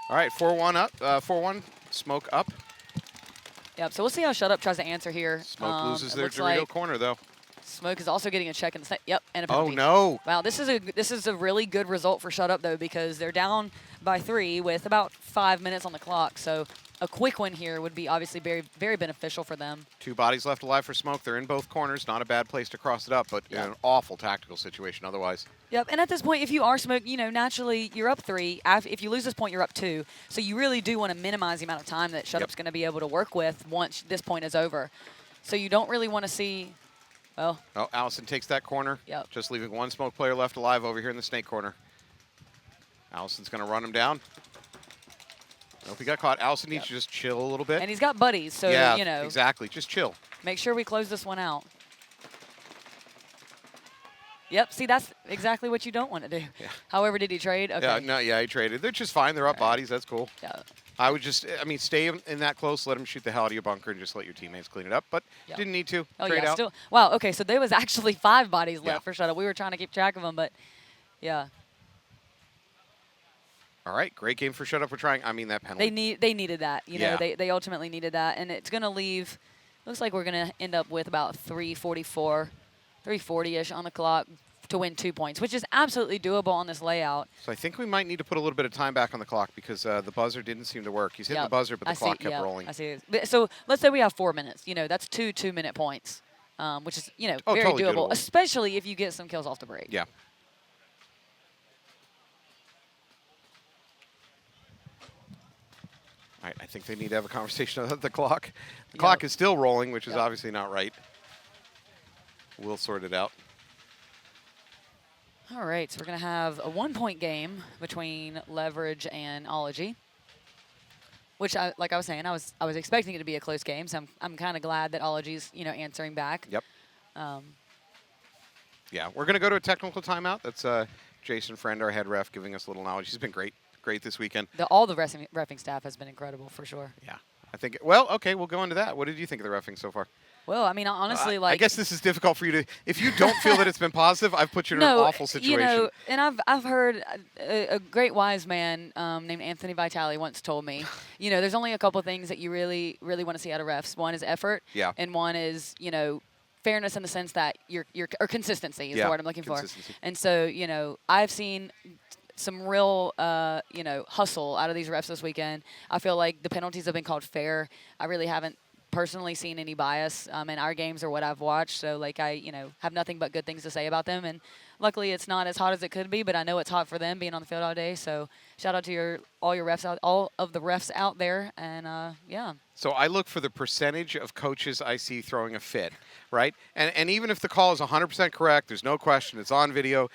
All right, 4-1 up. 4-1, Smoke up. Yep, so we'll see how Shut Up tries to answer here. Smoke loses their looks Dorito like corner, though. Smoke is also getting a check in the snake. Yep, and a Oh, penalty. no. Wow, this is a really good result for Shut Up, though, because they're down by 3 with about 5 minutes on the clock. So a quick win here would be obviously very, very beneficial for them. 2 bodies left alive for Smoke. They're in both corners. Not a bad place to cross it up, but in an awful tactical situation otherwise. Yep, and at this point, if you are Smoke, naturally you're up 3. If you lose this point, you're up 2. So you really do want to minimize the amount of time that Shut Up's going to be able to work with once this point is over. So you don't really want to see, well. Oh, Allison takes that corner. Yep. Just leaving 1 Smoke player left alive over here in the snake corner. Allison's going to run him down. Nope, he got caught. Allison needs to just chill a little bit. And he's got buddies, so, exactly. Just chill. Make sure we close this one out. Yep, see, that's exactly what you don't want to do. Yeah. However, did he trade? Okay. He traded. They're just fine. They're up bodies. That's cool. Yeah. I would stay in that close, let him shoot the hell out of your bunker, and just let your teammates clean it up. But didn't need to. Oh, Trade yeah, out. still. Wow, okay, so there was actually 5 bodies Yeah. left for Shut Up. We were trying to keep track of them, but, yeah. All right, great game for Shut Up. We're trying. I mean, that penalty. They needed that. Yeah. They ultimately needed that, and it's going to leave, looks like we're going to end up with about 3:40-ish on the clock to win 2 points, which is absolutely doable on this layout. So I think we might need to put a little bit of time back on the clock because the buzzer didn't seem to work. He's hitting the buzzer, but the clock kept rolling. I see. So let's say we have 4 minutes. That's 2 2-minute points, which is, very totally doable, doable. especially if you get some kills off the break. Yeah. All right, I think they need to have a conversation about the clock. The clock is still rolling, which is obviously not right. We'll sort it out. All right, so we're going to have a 1-point game between Leverage and Ology, which, like I was saying, I was expecting it to be a close game, so I'm kind of glad that Ology's, answering back. Yep. Yeah, we're going to go to a technical timeout. That's Jason Friend, our head ref, giving us a little knowledge. He's been great this weekend. All the reffing staff has been incredible, for sure. Yeah, I think, well, okay, we'll go into that. What did you think of the reffing so far? Well, I mean, honestly, I guess this is difficult for you to. If you don't feel that it's been positive, I've put you in an awful situation. And I've heard a great wise man named Anthony Vitale once told me, there's only a couple things that you really, really want to see out of refs. One is effort, and one is, fairness in the sense that or consistency is the word I'm looking for. And so, I've seen some real, hustle out of these refs this weekend. I feel like the penalties have been called fair. I really haven't personally seen any bias in our games or what I've watched, so I have nothing but good things to say about them, and luckily it's not as hot as it could be, but I know it's hot for them being on the field all day. So shout out to all of the refs out there, and yeah. So I look for the percentage of coaches I see throwing a fit, right? And even if the call is 100% correct, there's no question, it's on video.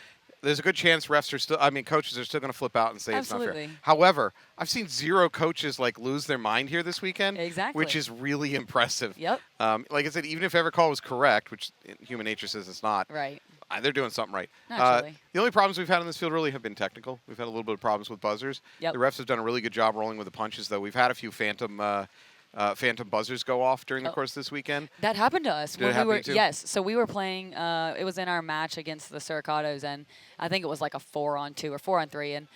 There's a good chance coaches are still going to flip out and say it's not fair. However, I've seen 0 coaches lose their mind here this weekend, which is really impressive. Yep. Like I said, even if every call was correct, which human nature says it's not, right? They're doing something right. Naturally. The only problems we've had in this field really have been technical. We've had a little bit of problems with buzzers. Yep. The refs have done a really good job rolling with the punches, though. We've had a few phantom buzzers go off during the course of this weekend. That happened to us. Did it happen to you too? Yes. So we were playing, it was in our match against the Suricatos, and I think it was like a 4-on-2 or 4-on-3, and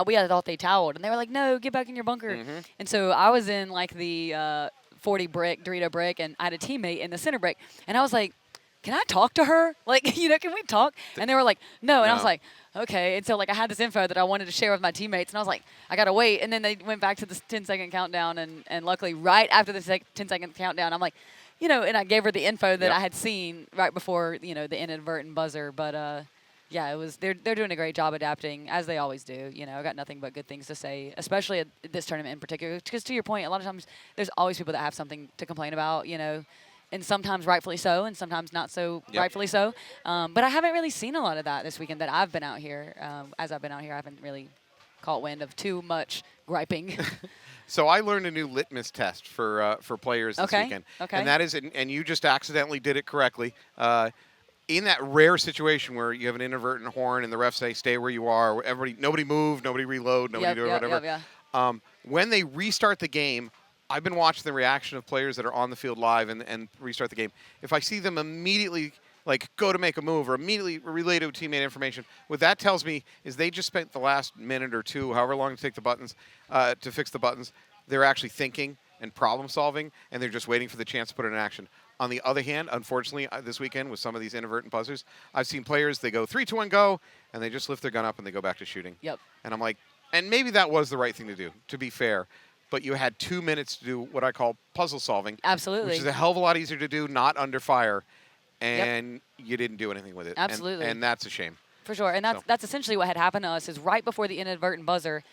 we had thought they toweled, and they were like, no, get back in your bunker. And so I was in the 40 brick, Dorito brick, and I had a teammate in the center brick, and I was like, can I talk to her? Like, can we talk? And they were like, no. And I was No. like, okay. And so, like, I had this info that I wanted to share with my teammates. And I was like, I got to wait. And then they went back to the 10-second countdown. And luckily, right after the 10-second countdown, I'm like, and I gave her the info that Yep. I had seen right before, the inadvertent buzzer. But, yeah, they're doing a great job adapting, as they always do. I got nothing but good things to say, especially at this tournament in particular. Because to your point, a lot of times there's always people that have something to complain about, and sometimes rightfully so, and sometimes not so Yep. rightfully so. But I haven't really seen a lot of that this weekend that I've been out here. As I've been out here, I haven't really caught wind of too much griping. So I learned a new litmus test for players this Okay, weekend, okay. and that is, and you just accidentally did it correctly. In that rare situation where you have an inadvertent horn and the refs say stay where you are, nobody move, nobody reload, nobody do whatever. Yeah. When they restart the game, I've been watching the reaction of players that are on the field live and restart the game. If I see them immediately go to make a move or immediately relay to teammate information, what that tells me is they just spent the last minute or two, however long it takes the buttons to fix the buttons, they're actually thinking and problem solving, and they're just waiting for the chance to put it in action. On the other hand, unfortunately, this weekend with some of these inadvertent buzzers, I've seen players, they go 3, 2, 1, go, and they just lift their gun up and they go back to shooting. Yep. And I'm like, and maybe that was the right thing to do, to be fair. But you had 2 minutes to do what I call puzzle solving. Absolutely. Which is a hell of a lot easier to do, not under fire. And you didn't do anything with it. Absolutely. And that's a shame. For sure. And that's essentially what had happened to us is right before the inadvertent buzzer,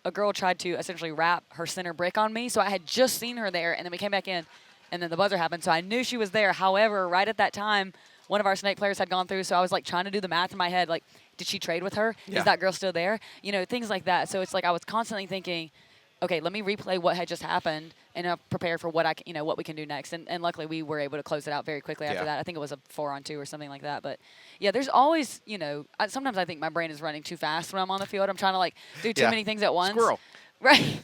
a girl tried to essentially wrap her center brick on me. So I had just seen her there, and then we came back in, and then the buzzer happened. So I knew she was there. However, right at that time, one of our Snake players had gone through, so I was like trying to do the math in my head, like, did she trade with her? Yeah. Is that girl still there? Things like that. So it's like I was constantly thinking, okay, let me replay what had just happened and prepare for what what we can do next. And luckily we were able to close it out very quickly after that. I think it was a 4-on-2 or something like that. But yeah, there's always, sometimes I think my brain is running too fast when I'm on the field. I'm trying to do too many things at once. Squirrel. Right.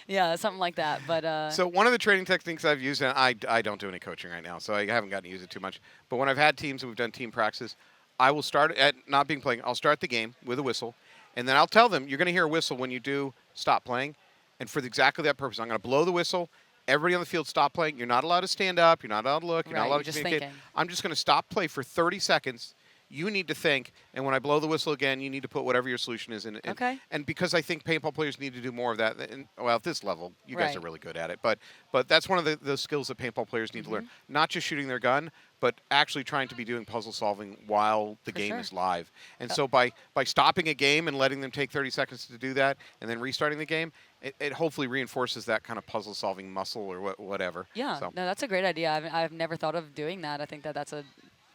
Yeah, something like that. But So one of the training techniques I've used, and I don't do any coaching right now, so I haven't gotten to use it too much. But when I've had teams and we've done team practices, I will start at not being playing. I'll start the game with a whistle, and then I'll tell them you're going to hear a whistle when you do stop playing, and for exactly that purpose, I'm going to blow the whistle. Everybody on the field stop playing. You're not allowed to stand up. You're not allowed to look. You're not allowed to communicate. Thinking. I'm just going to stop play for 30 seconds. You need to think, and when I blow the whistle again, you need to put whatever your solution is in. Okay. And because I think paintball players need to do more of that, and, well, at this level, you guys Right. are really good at it. But that's one of the skills that paintball players need to learn. Not just shooting their gun, but actually trying to be doing puzzle solving while the game sure. is live. And so by stopping a game and letting them take 30 seconds to do that, and then restarting the game, it hopefully reinforces that kind of puzzle solving muscle or whatever. Yeah, So. no, that's a great idea. I've never thought of doing that. I think that's a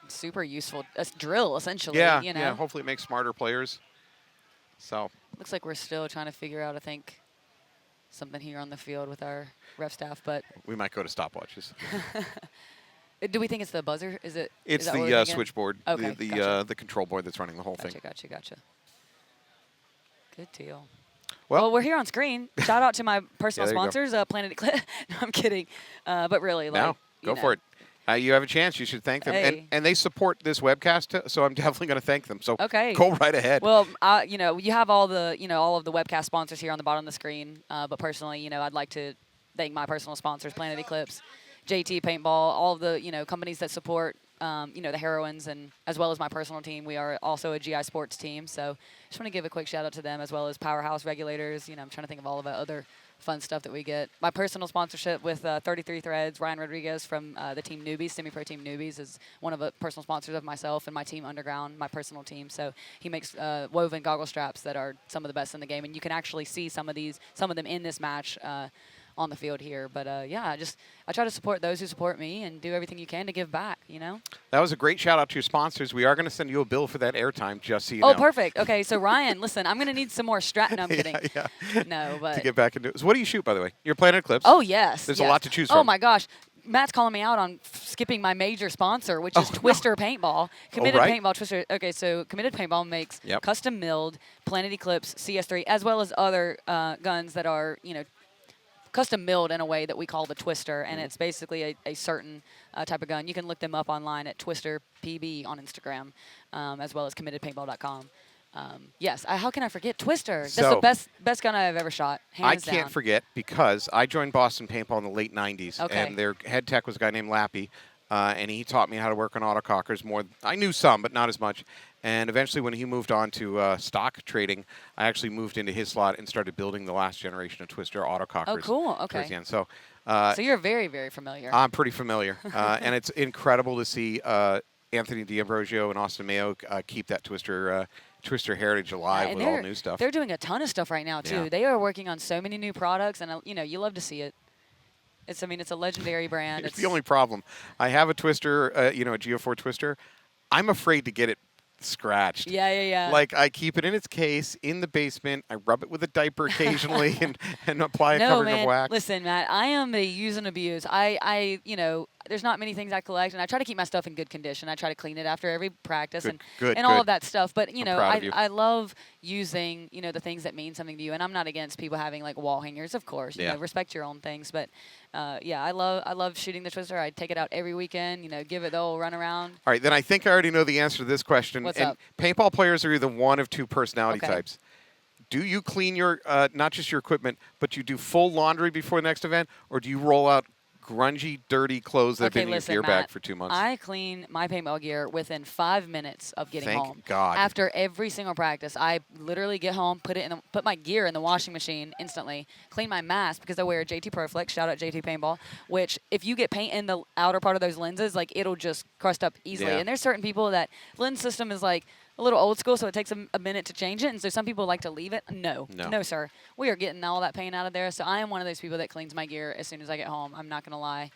super useful drill, essentially. Yeah, you know? yeah. Hopefully, it makes smarter players. So Looks like we're still trying to figure out, I think, something here on the field with our ref staff. But we might go to stopwatches. do we think it's the buzzer? Is it? It's is that what we're the thinking? switchboard, Okay, gotcha. the control board that's running the whole thing. Gotcha. Good deal. Well, Well, we're here on screen. Shout out to my personal there you go. sponsors, Planet Eclipse. No, I'm kidding. But really, now go for it. You have a chance. You should thank them, Hey. and they support this webcast, so I'm definitely going to thank them. So Okay. go right ahead. Well, you have all the, all of the webcast sponsors here on the bottom of the screen. But personally, I'd like to thank my personal sponsors, Planet Eclipse, JT Paintball, all of the, companies that support, the Heroines, and as well as my personal team. We are also a GI Sports team. So just want to give a quick shout out to them, as well as Powerhouse Regulators. I'm trying to think of all of the other fun stuff that we get. My personal sponsorship with 33 Threads, Ryan Rodriguez from the team Newbies, semi-pro team Newbies, is one of the personal sponsors of myself and my team Underground, my personal team. So he makes woven goggle straps that are some of the best in the game, and you can actually see some of them in this match on the field here. But I try to support those who support me and do everything you can to give back. That was a great shout out to your sponsors. We are going to send you a bill for that airtime, just so you know. Oh, perfect. Okay, so Ryan, listen, I'm gonna need some more strat. No, I'm kidding. Yeah. No, but To get back into it. So what do you shoot, by the way? You're Planet Eclipse. oh yes, There's yes. a lot to choose Oh from. my gosh. Matt's calling me out on skipping my major sponsor, which is Oh, no. Twister Paintball. Committed right. Paintball, Twister. Okay, so Committed Paintball makes Yep. custom milled Planet Eclipse CS3, as well as other guns that are, custom milled in a way that we call the Twister, and it's basically a certain type of gun. You can look them up online at Twister PB on Instagram, as well as committedpaintball.com. Yes, how can I forget Twister? That's So- the best gun I've ever shot, I hands can't down. forget because I joined Boston Paintball in the late 90s, Okay. and their head tech was a guy named Lappy. and he taught me how to work on autocockers more. I knew some, but not as much. And eventually, when he moved on to stock trading, I actually moved into his slot and started building the last generation of Twister autocockers. Oh, cool. Towards Okay. the end. So So you're very, very familiar. I'm pretty familiar, and it's incredible to see Anthony D'Ambrosio and Austin Mayo keep that Twister heritage alive And with all new stuff. they're doing a ton of stuff right now too. Yeah. They are working on so many new products, and you love to see it. It's a legendary brand. It's the only problem. I have a Twister, a Geo4 Twister. I'm afraid to get it scratched. Yeah. Like, I keep it in its case in the basement. I rub it with a diaper occasionally and apply a No, covering man. of wax. Listen, Matt, I am a use and abuse. There's not many things I collect, and I try to keep my stuff in good condition. I try to clean it after every practice Good, and all of that stuff. But, I'm proud of you. I love using, the things that mean something to you. And I'm not against people having, like, wall hangers, of course. You Yeah. know, respect your own things. But, I love shooting the Twister. I take it out every weekend, give it the old run around. All right, then I think I already know the answer to this question. What's and up? Paintball players are either one of two personality Okay. types. Do you clean your, not just your equipment, but you do full laundry before the next event, or do you roll out grungy, dirty clothes that have been in listen, your gear bag Matt, for 2 months? I clean my paintball gear within 5 minutes of getting Thank home. God. After every single practice, I literally get home, put my gear in the washing machine instantly, clean my mask because I wear a JT ProFlex, shout out JT Paintball, which if you get paint in the outer part of those lenses, like it'll just crust up easily. Yeah. And there's certain people that lens system is like a little old school, so it takes a minute to change it. And so some people like to leave it. No, sir. We are getting all that paint out of there. So I am one of those people that cleans my gear as soon as I get home. I'm not going to lie.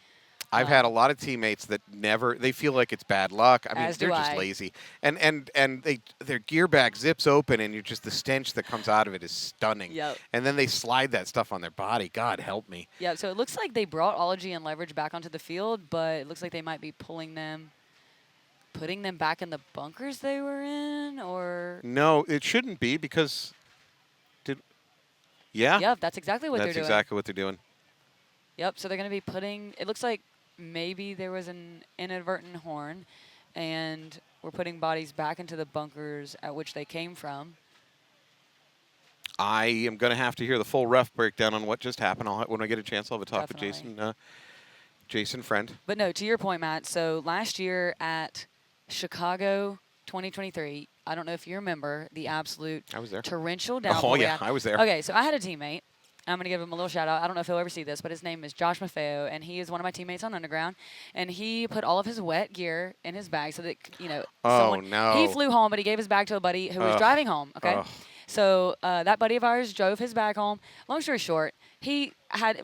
I've had a lot of teammates that they feel like it's bad luck. I mean, As they're do just I. lazy. And their gear bag zips open and the stench that comes out of it is stunning. Yep. And then they slide that stuff on their body. God help me. Yeah, so it looks like they brought Ology and Leverage back onto the field, but it looks like they might be putting them back in the bunkers they were in, or... No, it shouldn't be because yeah? Yep, that's exactly what they're doing. That's exactly what they're doing. Yep, so they're going to be putting... It looks like maybe there was an inadvertent horn, and we're putting bodies back into the bunkers at which they came from. I am going to have to hear the full ref breakdown on what just happened. When I get a chance, I'll have a talk Definitely. with Jason Friend. But no, to your point, Matt, so last year at Chicago 2023, I don't know if you remember the absolute I was there. torrential downpour. Oh, yeah, I was there. Okay, so I had a teammate. I'm going to give him a little shout out. I don't know if he'll ever see this, but his name is Josh Maffeo, and he is one of my teammates on Underground. And he put all of his wet gear in his bag so that, Oh, no. He flew home, but he gave his bag to a buddy who was driving home, okay? Ugh. So that buddy of ours drove his bag home. Long story short, he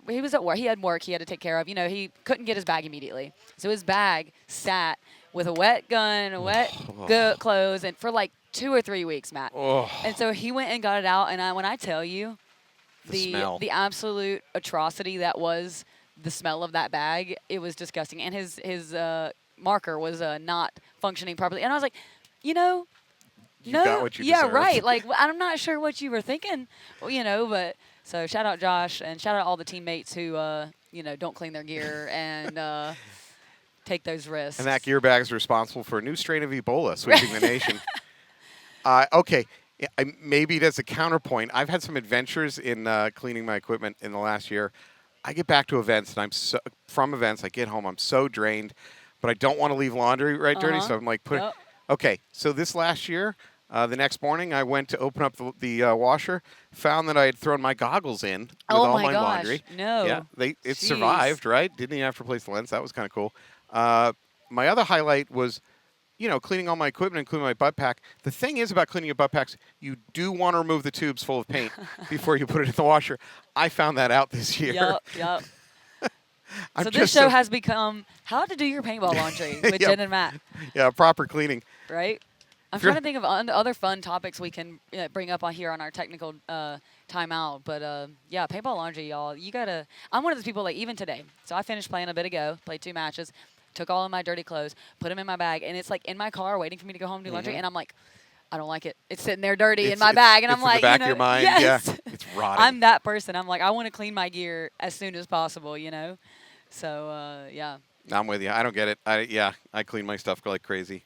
was at work. He had work he had to take care of. He couldn't get his bag immediately. So his bag sat with a wet gun, wet clothes, and for like 2 or 3 weeks, Matt. Oh. And so he went and got it out. And when I tell you, The smell. the absolute atrocity that was the smell of that bag, it was disgusting. And his marker was not functioning properly. And I was like, You no, got what you yeah, deserved. right. Like, I'm not sure what you were thinking, but so shout out Josh and shout out all the teammates who, don't clean their gear and take those risks. And that gear bag is responsible for a new strain of Ebola sweeping the nation. Okay. Maybe as a counterpoint, I've had some adventures in cleaning my equipment in the last year. I get back to events, and from events, I get home, I'm so drained, but I don't want to leave laundry dirty, so I'm like, Yep. Okay, so this last year, the next morning, I went to open up the washer, found that I had thrown my goggles in with Oh all my my gosh, laundry. no. Yeah, it Jeez. survived, right? Didn't even have to replace the lens. That was kind of cool. My other highlight was cleaning all my equipment, including my butt pack. The thing is about cleaning your butt packs, you do want to remove the tubes full of paint before you put it in the washer. I found that out this year. Yep. I'm So this just show has become how to do your painball laundry with Yep. Jen and Matt, Yeah, proper cleaning. right? I'm If you're- trying to think of other fun topics we can bring up on here on our technical timeout. But yeah, paintball laundry, y'all. I'm one of those people, like, even today. So I finished playing a bit ago, played 2 matches, took all of my dirty clothes, put them in my bag, and it's like in my car waiting for me to go home and do laundry. And I'm like, I don't like it. It's sitting there dirty in my bag. And I'm it's like, in the back of your mind. yes. Yeah, it's rotting. I'm that person. I'm like, I want to clean my gear as soon as possible, So, yeah. I'm with you. I don't get it. I clean my stuff like crazy.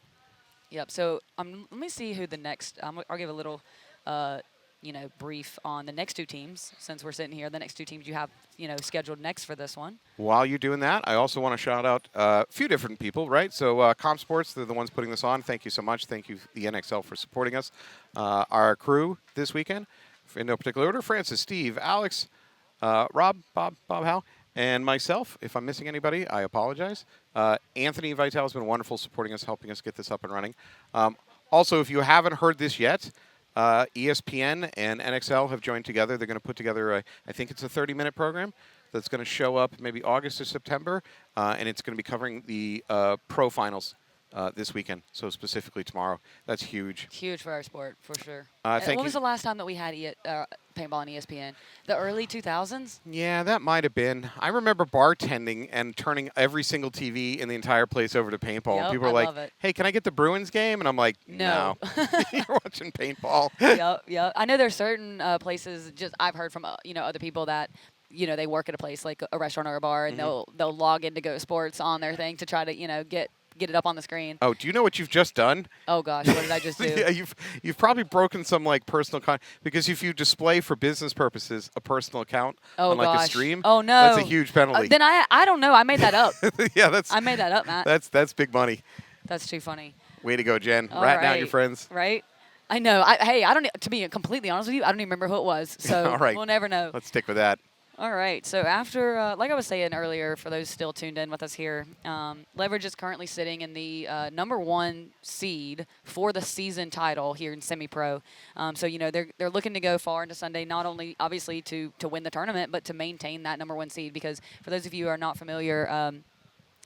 Yep. So let me see who the next. I'll give a little brief on the next two teams since we're sitting here. The next two teams you have, scheduled next for this one. While you're doing that, I also want to shout out a few different people, right? So Comp Sports, they're the ones putting this on. Thank you so much. Thank you, the NXL, for supporting us. Our crew this weekend, in no particular order, Francis, Steve, Alex, Rob, Bob, Hal, and myself. If I'm missing anybody, I apologize. Anthony Vitale has been wonderful supporting us, helping us get this up and running. Also, if you haven't heard this yet, ESPN and NXL have joined together. They're going to put together, I think it's a 30-minute program that's going to show up maybe August or September, and it's going to be covering the pro finals this weekend, so specifically tomorrow. That's huge. Huge for our sport, for sure. Thank when you. was the last time that we had paintball on ESPN? The early 2000s? Yeah, that might have been. I remember bartending and turning every single TV in the entire place over to paintball. Yep, and people were I like, love it. hey, can I get the Bruins game? And I'm like, no. You're watching paintball. Yep. I know there's certain places, just I've heard from other people that they work at a place like a restaurant or a bar, and they'll log into Go Sports on their thing to try to get it up on the screen. Oh, do you know what you've just done? Oh gosh, what did I just do? Yeah, you've probably broken some like personal because if you display for business purposes a personal account on like a stream, oh no, that's a huge penalty. Then I don't know. I made that up. Yeah, I made that up, Matt. That's big money. That's too funny. Way to go, Jen. All Ratting out right. your friends. Right. I know. I don't. To be completely honest with you, I don't even remember who it was. So All right. We'll never know. Let's stick with that. All right. So after, like I was saying earlier, for those still tuned in with us here, Leverage is currently sitting in the #1 seed for the season title here in semi-pro. So they're looking to go far into Sunday, not only obviously to win the tournament, but to maintain that #1 seed. Because for those of you who are not familiar,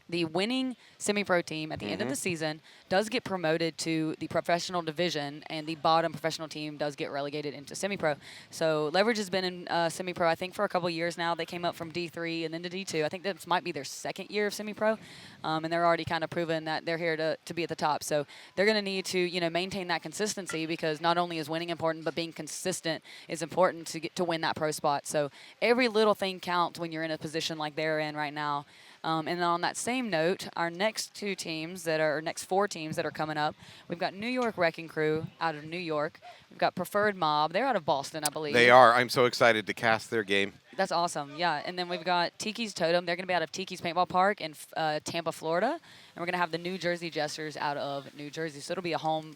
the winning semi-pro team at the end of the season does get promoted to the professional division, and the bottom professional team does get relegated into semi-pro. So Leverage has been in semi-pro, I think, for a couple years now. They came up from D3 and then to D2. I think this might be their second year of semi-pro, and they're already kind of proven that they're here to be at the top. So they're going to need to maintain that consistency, because not only is winning important, but being consistent is important to win that pro spot. So every little thing counts when you're in a position like they're in right now. And on that same note, our next next 4 teams that are coming up, we've got New York Wrecking Crew out of New York. We've got Preferred Mob. They're out of Boston, I believe. They are. I'm so excited to cast their game. That's awesome, yeah. And then we've got Tiki's Totem. They're going to be out of Tiki's Paintball Park in Tampa, Florida. And we're going to have the New Jersey Jesters out of New Jersey. So it'll be a home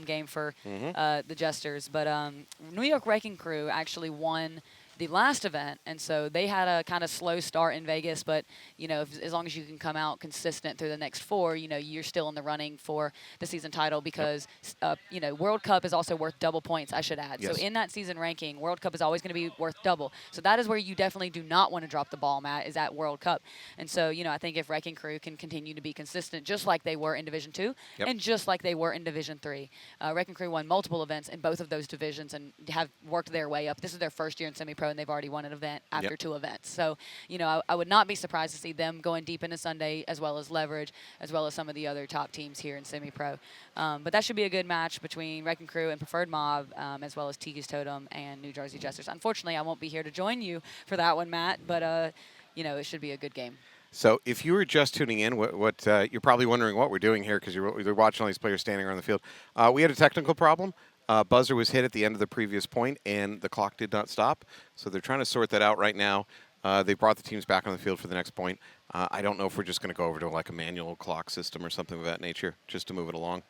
game for the Jesters. But New York Wrecking Crew actually won the last event, and so they had a kind of slow start in Vegas, but as long as you can come out consistent through the next 4, you're still in the running for the season title, because World Cup is also worth double points, I should add. Yes. So in that season ranking, World Cup is always going to be worth double. So that is where you definitely do not want to drop the ball, Matt, is at World Cup. And so I think if Wrecking Crew can continue to be consistent, just like they were in Division 2 and just like they were in Division 3. Wrecking Crew won multiple events in both of those divisions and have worked their way up. This is their first year in semi-pro, and they've already won an event after 2 events. So, I would not be surprised to see them going deep into Sunday, as well as Leverage, as well as some of the other top teams here in semi-pro. But that should be a good match between Wrecking Crew and Preferred Mob, as well as Tiki's Totem and New Jersey Jesters. Unfortunately, I won't be here to join you for that one, Matt, but, it should be a good game. So if you were just tuning in, what you're probably wondering what we're doing here, because you're watching all these players standing around the field. We had a technical problem. Buzzer was hit at the end of the previous point, and the clock did not stop. So they're trying to sort that out right now. They brought the teams back on the field for the next point. I don't know if we're just going to go over to like a manual clock system or something of that nature, just to move it along.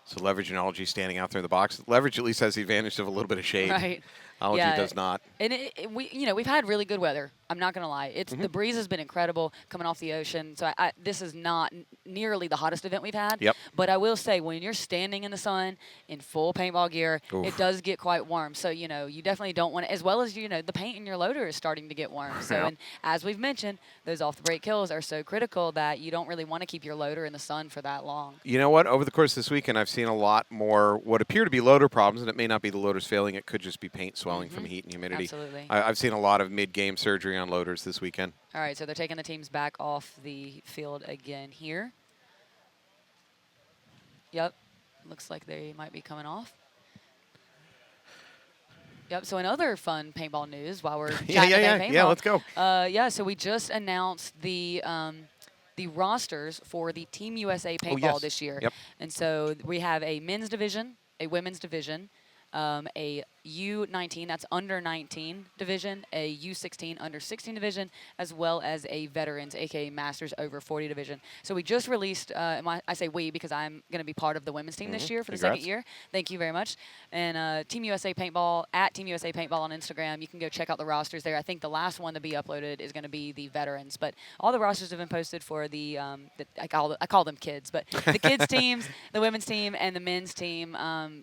So Leverage and Ology standing out there in the box. Leverage at least has the advantage of a little bit of shade. Right. Ology does not. And we've had really good weather. I'm not gonna lie. The breeze has been incredible coming off the ocean. So this is not nearly the hottest event we've had. Yep. But I will say, when you're standing in the sun in full paintball gear, Oof. it does get quite warm. So you definitely don't want to. As well as the paint in your loader is starting to get warm. So and as we've mentioned, those off the break kills are so critical that you don't really want to keep your loader in the sun for that long. You know what? Over the course of this weekend, I've seen a lot more what appear to be loader problems, and it may not be the loaders failing. It could just be paint swelling from heat and humidity. Absolutely. I've seen a lot of mid-game surgery on loaders this weekend. All right, so they're taking the teams back off the field again here. Yep, looks like they might be coming off. Yep, so in other fun paintball news, while we're chatting about paintball. Yeah, let's go. So we just announced the rosters for the Team USA Paintball this year. Yep. And so we have a men's division, a women's division, a U19, that's under 19 division, a U16 under 16 division, as well as a veterans, aka masters over 40 division. So we just released, I say we because I'm going to be part of the women's team this year for the Congrats. second year. Thank you very much. And Team USA Paintball, at Team USA Paintball on Instagram, you can go check out the rosters there. I think the last one to be uploaded is going to be the veterans, but all the rosters have been posted for I call them kids, but the kids teams, the women's team, and the men's team.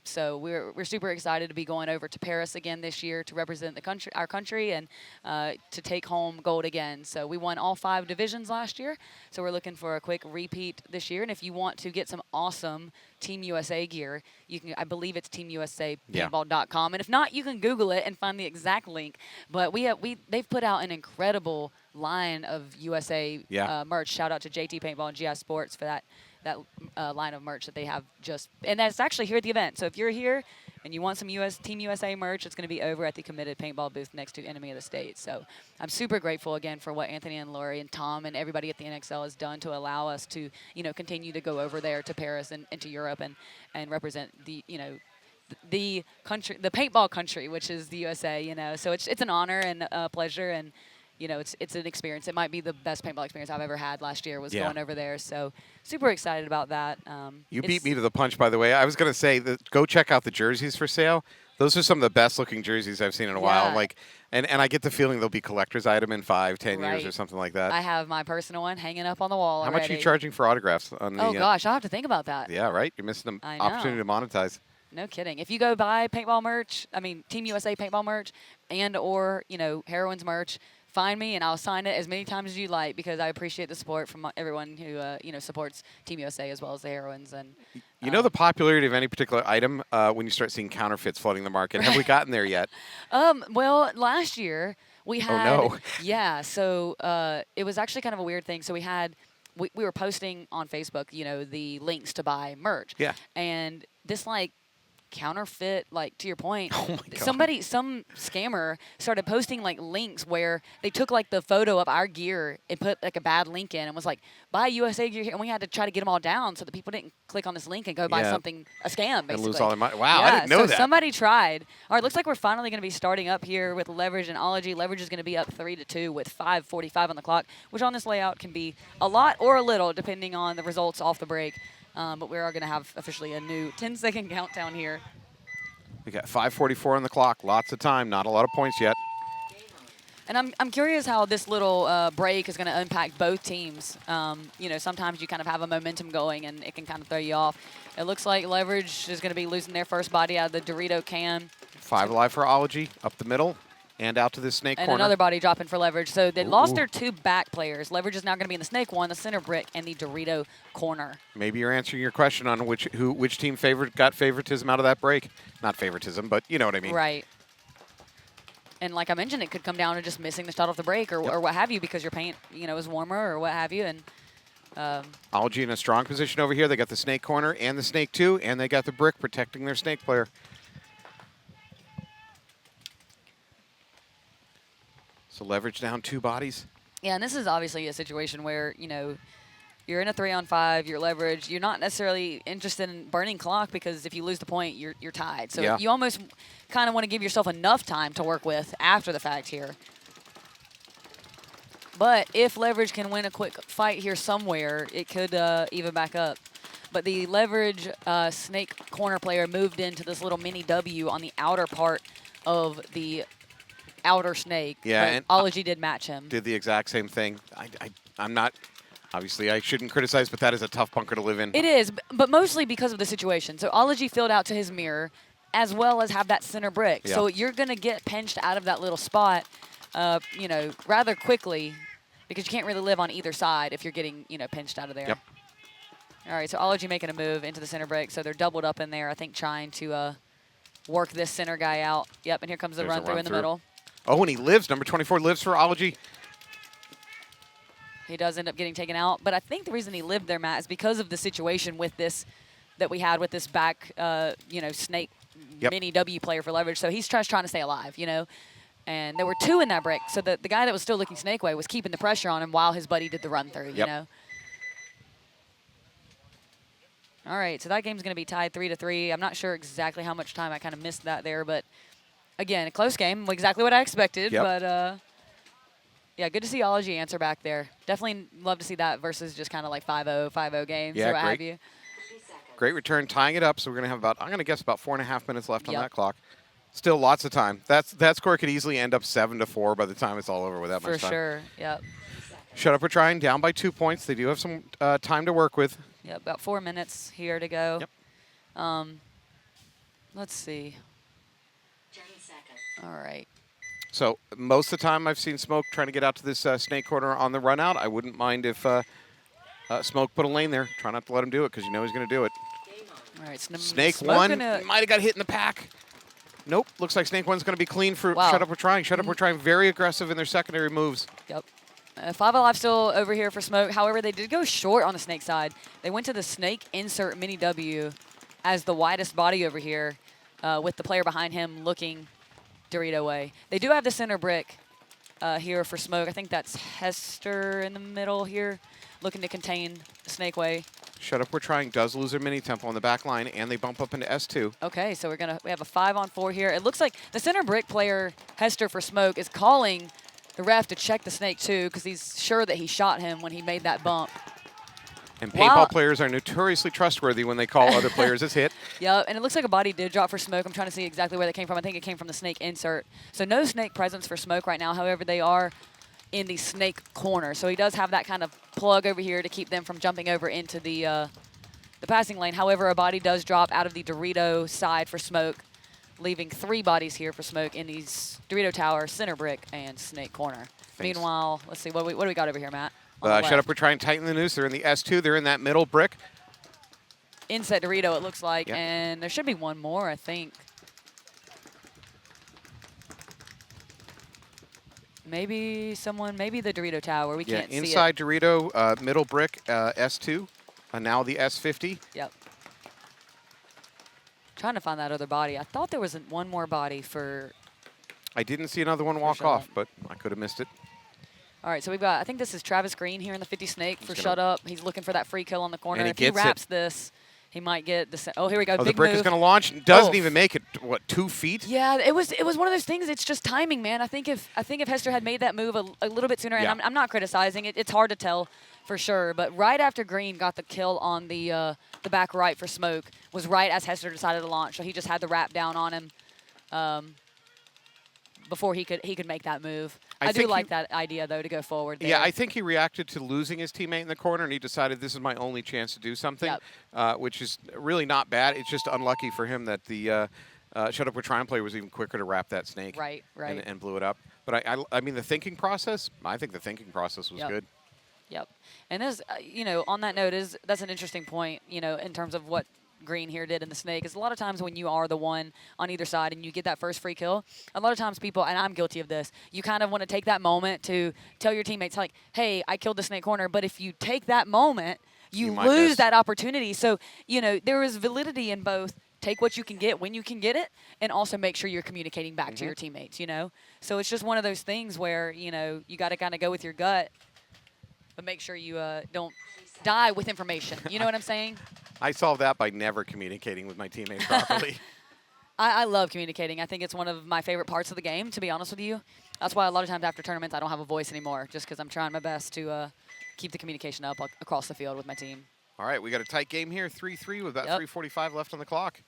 So we're super excited to be going over to Paris again this year to represent our country, and to take home gold again. So we won all 5 divisions last year, so we're looking for a quick repeat this year. And if you want to get some awesome Team USA gear, you can. I believe it's teamusapaintball.com, and if not, you can Google it and find the exact link. But they've put out an incredible line of USA merch. Shout out to JT Paintball and GI Sports for that line of merch that they have and that's actually here at the event. So if you're here and you want some Team USA merch, it's going to be over at the Committed Paintball booth next to Enemy of the State. So I'm super grateful again for what Anthony and Lori and Tom and everybody at the NXL has done to allow us to, continue to go over there to Paris and to Europe and represent the country, the paintball country, which is the USA. So it's an honor and a pleasure, and it's an experience. It might be the best paintball experience I've ever had last year was going over there. So super excited about that. You beat me to the punch, by the way. I was going to say that go check out the jerseys for sale. Those are some of the best looking jerseys I've seen in a while. And I get the feeling they'll be collector's item in 5-10 years or something like that. I have my personal one hanging up on the wall already. How much are you charging for autographs? Oh gosh, I'll have to think about that. Yeah, right. You're missing an opportunity to monetize. No kidding. If you go buy paintball merch, Team USA paintball merch, or Heroines merch, find me and I'll sign it as many times as you like, because I appreciate the support from everyone who supports Team USA as well as the Heroines. And the popularity of any particular item when you start seeing counterfeits flooding the market. Have we gotten there yet? Well, last year we had. Oh no. Yeah. So it was actually kind of a weird thing. So we were posting on Facebook, the links to buy merch. Yeah. And this counterfeit, to your point, oh my God. some scammer started posting links where they took the photo of our gear and put a bad link in and was buy USA gear here, and we had to try to get them all down so that people didn't click on this link and go buy something, a scam, basically. And lose all their money. Wow, I didn't know that. Somebody tried. All right, looks like we're finally going to be starting up here with Leverage and Ology. Leverage is going to be up 3-2 with 5:45 on the clock, which on this layout can be a lot or a little depending on the results off the break. But we are going to have officially a new 10-second countdown here. We got 5:44 on the clock. Lots of time. Not a lot of points yet. And I'm curious how this little break is going to impact both teams. Sometimes you kind of have a momentum going, and it can kind of throw you off. It looks like Leverage is going to be losing their first body out of the Dorito can. 5 alive for Ology, up the middle, and out to the snake and corner. Another body dropping for Leverage. So they lost their 2 back players. Leverage is now going to be in the snake one, the center brick, and the Dorito corner. Maybe you're answering your question on which team got favoritism out of that break. Not favoritism, but you know what I mean. Right. And like I mentioned, it could come down to just missing the shot off the break or what have you, because your paint, is warmer or what have you. And Ology in a strong position over here. They got the snake corner and the snake 2, and they got the brick protecting their snake player. So Leverage down 2 bodies. Yeah, and this is obviously a situation where, you're in a 3-on-5, you're Leverage. You're not necessarily interested in burning clock, because if you lose the point, you're tied. So you almost kind of want to give yourself enough time to work with after the fact here. But if Leverage can win a quick fight here somewhere, it could even back up. But the Leverage snake corner player moved into this little mini W on the outer part of the outer snake. Yeah, and Ology did match him. Did the exact same thing. I'm not. Obviously, I shouldn't criticize, but that is a tough bunker to live in. It is, but mostly because of the situation. So Ology filled out to his mirror, as well as have that center brick. Yeah. So you're going to get pinched out of that little spot, rather quickly, because you can't really live on either side if you're getting, pinched out of there. Yep. All right, so Ology making a move into the center brick. So they're doubled up in there, I think, trying to work this center guy out. Yep, and here comes the run-through in the middle. Oh, and he lives. Number 24 lives for Ology. He does end up getting taken out. But I think the reason he lived there, Matt, is because of the situation with this that we had with this back, snake mini W player for Leverage. So he's just trying to stay alive, And there were 2 in that brick. So the guy that was still looking snake way was keeping the pressure on him while his buddy did the run-through, you know. All right, so that game's going to be tied 3-3. I'm not sure exactly how much time I kind of missed that there, but again, a close game, exactly what I expected. Yep. But yeah, good to see Ology answer back there. Definitely love to see that versus just kind of like 5-0, 5-0 games Yeah, or what great. have you. 30 seconds. Great return, tying it up. So we're going to have about, I'm going to guess about 4.5 minutes left on Yep. that clock. Still lots of time. That score could easily end up 7-4 by the time it's all over with that For much time. sure. Yep. Shut Up, We're Trying, down by 2 points. They do have some time to work with. Yep. About 4 minutes here to go. Yep. Let's see. 10 seconds. All right. So most of the time I've seen Smoke trying to get out to this snake corner on the run out. I wouldn't mind if Smoke put a lane there. Try not to let him do it because you know he's going to do it. Game on. All right. Snake Smoke one gonna- might have got hit in the pack. Nope. Looks like Snake one's going to be clean for Wow. Shut Up, We're Trying. Shut Up, We're Trying. Very aggressive in their secondary moves. Yep. 5 alive still over here for Smoke. However, they did go short on the Snake side. They went to the Snake insert mini W as the widest body over here with the player behind him looking Dorito way. They do have the center brick here for Smoke. I think that's Hester in the middle here looking to contain Snake way. Shut Up, We're Trying does lose their mini tempo on the back line, and they bump up into S2. Okay, so we have a 5-on-4 here. It looks like the center brick player, Hester for Smoke, is calling the ref to check the Snake too because he's sure that he shot him when he made that bump. And Wow. paintball players are notoriously trustworthy when they call other players as hit. Yeah, and it looks like a body did drop for Smoke. I'm trying to see exactly where that came from. I think it came from the Snake insert. So no Snake presence for Smoke right now. However, they are in the Snake corner. So he does have that kind of plug over here to keep them from jumping over into the passing lane. However, a body does drop out of the Dorito side for Smoke, leaving 3 bodies here for Smoke in these Dorito Tower, center brick, and Snake corner. Thanks. Meanwhile, let's see, what do we got over here, Matt? On the Shut left. Up, We're Trying, tighten the noose. They're in the S2. They're in that middle brick. Inset Dorito, it looks like, Yep. and there should be one more, I think. Maybe the Dorito Tower. We Yeah, can't see it. inside Dorito, middle brick, S2. Now the S50. Yep. Trying to find that other body. I thought there was one more body for. I didn't see another one walk Shut off, Up. but I could have missed it. All right, so we've got. I think this is Travis Green here in the 50 Snake for gonna- Shut Up. He's looking for that free kill on the corner. And he If he gets it. wraps this, he might get the. Oh, here we go. Oh, the Big brick move. is going to launch. Doesn't Oh. even make it, what, 2 feet? Yeah, it was one of those things. It's just timing, man. I think if Hester had made that move a little bit sooner, and Yeah. I'm not criticizing it. It's hard to tell for sure. But right after Green got the kill on the back right for Smoke was right as Hester decided to launch. So he just had the wrap down on him before he could make that move. I I do think like he- that idea though to go forward. There. Yeah, I think he reacted to losing his teammate in the corner, and he decided this is my only chance to do something, Yep. which is really not bad. It's just unlucky for him that the Shut Up, We're Trying player was even quicker to wrap that snake. Right. And blew it up. But I mean, the thinking process, I think the thinking process was Yep. good. Yep. And this, on that note, that's an interesting point, in terms of what Green here did in the Snake. Is a lot of times when you are the one on either side and you get that first free kill, a lot of times people, and I'm guilty of this, you kind of want to take that moment to tell your teammates, like, hey, I killed the Snake corner. But if you take that moment, you might lose miss. that opportunity. So, there is validity in both. Take what you can get when you can get it, and also make sure you're communicating back to your teammates, So it's just one of those things where, you got to kind of go with your gut, but make sure you don't die with information. You know what I'm saying? I solved that by never communicating with my teammates properly. I love communicating. I think it's one of my favorite parts of the game, to be honest with you. That's why a lot of times after tournaments, I don't have a voice anymore, just because I'm trying my best to keep the communication up across the field with my team. All right, we got a tight game here, 3-3 with about Yep. 3:45 left on the clock.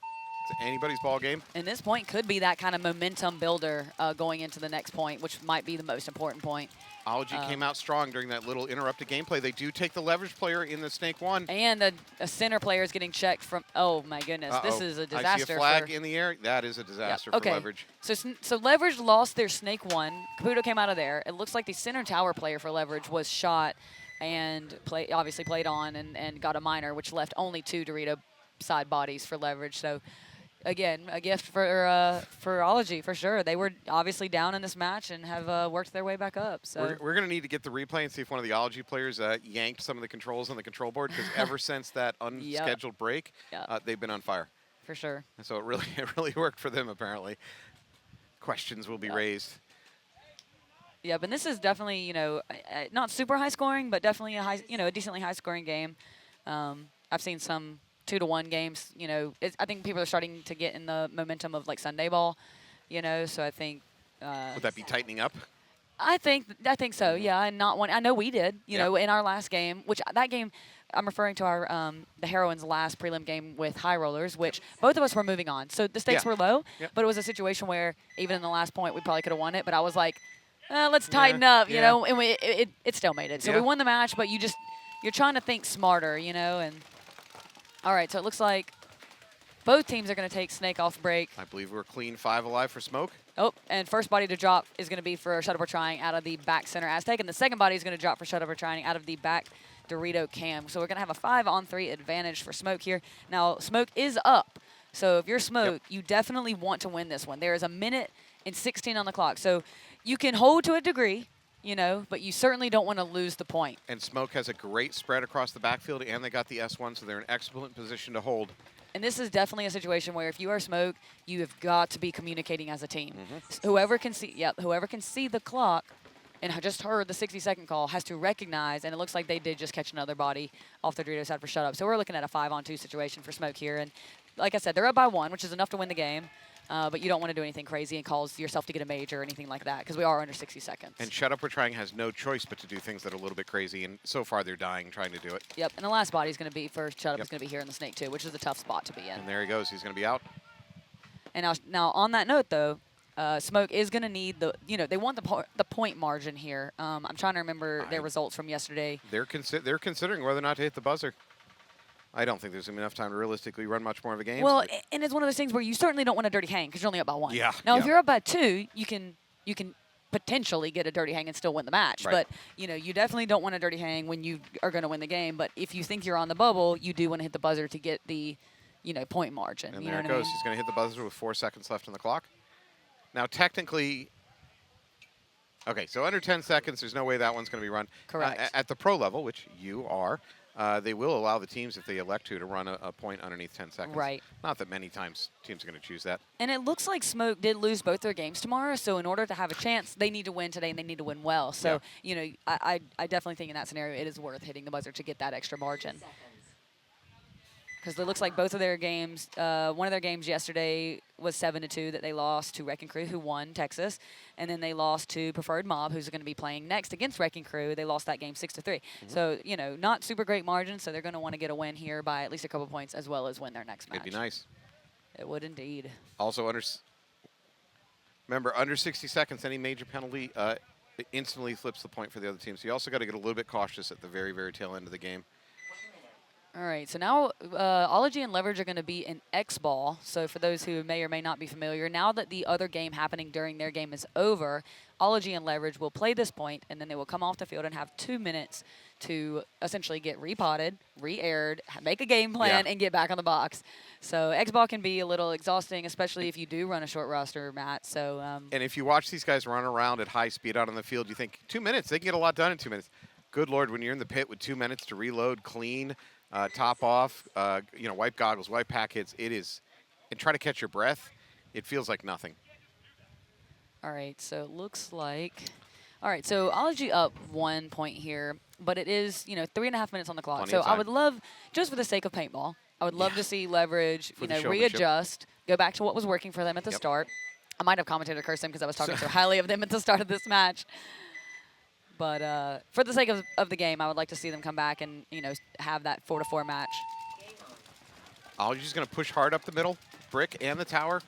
It's anybody's ball game. And this point could be that kind of momentum builder going into the next point, which might be the most important point. Ology came out strong during that little interrupted gameplay. They do take the leverage player in the Snake 1. And a center player is getting checked from. Oh my goodness, this is a disaster. I see a flag for, in the air. That is a disaster okay. for leverage. So Leverage lost their Snake 1. Caputo came out of there. It looks like the center tower player for Leverage was shot and obviously played on and got a minor, which left only 2 Dorito side bodies for Leverage. So again, a gift for Ology for sure. They were obviously down in this match and have worked their way back up. So We're going to need to get the replay and see if one of the Ology players yanked some of the controls on the control board, because ever since that unscheduled break, Yep. they've been on fire. for sure. And so it really worked for them, apparently. Questions will be raised. Yep, and this is definitely, not super high scoring, but definitely a decently high scoring game. I've seen some 2-1 games. You know, I think people are starting to get in the momentum of like Sunday ball. You know, so I think. Would that be tightening up? I think so. Yeah, and not one. I know we did. You Yep. know, in our last game, which that game, I'm referring to our the Heroines' last prelim game with High Rollers, which both of us were moving on. So the stakes Yeah. were low, Yep. but it was a situation where even in the last point we probably could have won it. But I was like, let's tighten Yeah, up, you yeah. know, and it still made it. So Yeah. we won the match, but you're trying to think smarter, you know. And all right, so it looks like both teams are going to take snake off break. I believe we're clean 5 alive for Smoke. Oh, and first body to drop is going to be for Shut Up or Trying out of the back center Aztec, and the second body is going to drop for Shut Up or Trying out of the back Dorito Cam. So we're going to have a 5-on-3 advantage for Smoke here. Now, Smoke is up, so if you're Smoke, you definitely want to win this one. There is a minute and 16 on the clock, so you can hold to a degree, you know, but you certainly don't want to lose the point. And Smoke has a great spread across the backfield, and they got the S1, so they're in excellent position to hold. And this is definitely a situation where if you are Smoke, you have got to be communicating as a team. Mm-hmm. Whoever can see the clock and just heard the 60-second call has to recognize, and it looks like they did just catch another body off the Dorito side for shut up. So we're looking at a 5-on-2 situation for Smoke here. And like I said, they're up by 1, which is enough to win the game. But you don't want to do anything crazy and cause yourself to get a major or anything like that because we are under 60 seconds. And Shut Up or Trying has no choice but to do things that are a little bit crazy, and so far they're dying trying to do it. Yep, and the last body is going to be for Shut Up is going to be here in the snake too, which is a tough spot to be in. And there he goes. He's going to be out. And now on that note, though, Smoke is going to need they want the point margin here. I'm trying to remember their results from yesterday. They're considering whether or not to hit the buzzer. I don't think there's enough time to realistically run much more of a game. Well, and it's one of those things where you certainly don't want a dirty hang because you're only up by 1. Yeah, Now, yeah. if you're up by 2, you can potentially get a dirty hang and still win the match. Right. But you definitely don't want a dirty hang when you are going to win the game. But if you think you're on the bubble, you do want to hit the buzzer to get the point margin. And you there know it what I goes. mean? He's going to hit the buzzer with 4 seconds left on the clock. Now, technically, okay, so under 10 seconds, there's no way that one's going to be run. Correct. At the pro level, which you are, they will allow the teams, if they elect to run a point underneath 10 seconds. Right. Not that many times teams are going to choose that. And it looks like Smoke did lose both their games tomorrow, so in order to have a chance, they need to win today and they need to win well. So, I definitely think in that scenario it is worth hitting the buzzer to get that extra margin. Seconds. Because it looks like both of their games, one of their games yesterday was 7-2 that they lost to Wrecking Crew, who won Texas. And then they lost to Preferred Mob, who's going to be playing next against Wrecking Crew. They lost that game 6-3. So, not super great margin, so they're going to want to get a win here by at least a couple points as well as win their next match. It'd be nice. It would indeed. Also, remember, under 60 seconds, any major penalty it instantly flips the point for the other team. So you also got to get a little bit cautious at the very, very tail end of the game. All right, so now Ology and Leverage are going to be in X-Ball. So for those who may or may not be familiar, now that the other game happening during their game is over, Ology and Leverage will play this point, and then they will come off the field and have 2 minutes to essentially get repotted, re-aired, make a game plan, and get back on the box. So X-Ball can be a little exhausting, especially if you do run a short roster, Matt. So And if you watch these guys run around at high speed out on the field, you think 2 minutes, they can get a lot done in 2 minutes. Good Lord, when you're in the pit with 2 minutes to reload, clean, top off, wipe goggles, wipe packets, and try to catch your breath, it feels like nothing. all right, so it looks like, all right, so Ology up 1 point here, but it is, 3.5 minutes on the clock. Plenty So of I time. would love, just for the sake of paintball, I would love to see Leverage, For the showmanship. readjust, go back to what was working for them at the Yep. start. I might have commented or cursed them because I was talking so highly of them at the start of this match. But for the sake of the game, I would like to see them come back and, have that 4-4 match. Ology's going to push hard up the middle, brick and the tower.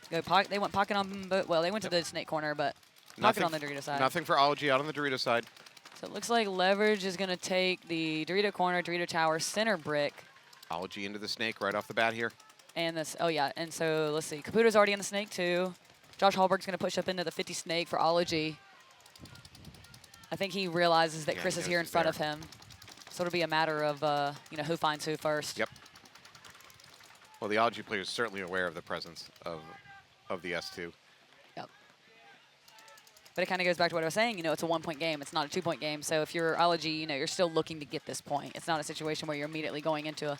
They went pocket on, they went to the snake corner, but pocket on the Dorito side. Nothing for Ology out on the Dorito side. So it looks like Leverage is going to take the Dorito corner, Dorito tower, center brick. Ology into the snake right off the bat here. And this, and so let's see. Caputo's already in the snake too. Josh Hallberg's going to push up into the 50 snake for Ology. I think he realizes that Yeah, Chris he is knows here in he's front there. of him. So it'll be a matter of, who finds who first. Yep. Well, the Ology player is certainly aware of the presence of the S2. Yep. But it kind of goes back to what I was saying. It's a 1 point game. It's not a 2 point game. So if you're Ology, you're still looking to get this point. It's not a situation where you're immediately going into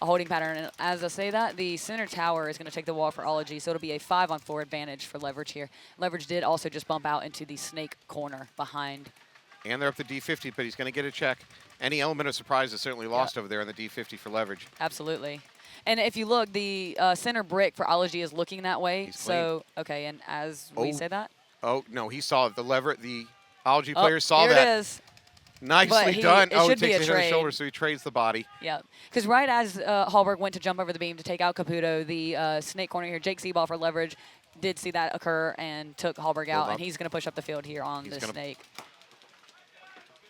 a holding pattern. And as I say that, the center tower is going to take the wall for Ology. So it'll be a 5-on-4 advantage for Leverage here. Leverage did also just bump out into the snake corner behind. And they're up to D50, but he's going to get a check. any element of surprise is certainly lost over there on the D50 for leverage. Absolutely. And if you look, the center brick for Ology is looking that way. He's So, okay, and as we say that. Oh, no, he saw it. The Ology Oh, player saw here that. it is. Nicely But done. it Oh, he should be takes a it on his trade. shoulder, so he trades the body. Yeah, because right as Hallberg went to jump over the beam to take out Caputo, the snake corner here, Jake Seaball for leverage, did see that occur and took Hallberg out, up. and he's going to push up the field here on He's the gonna- snake.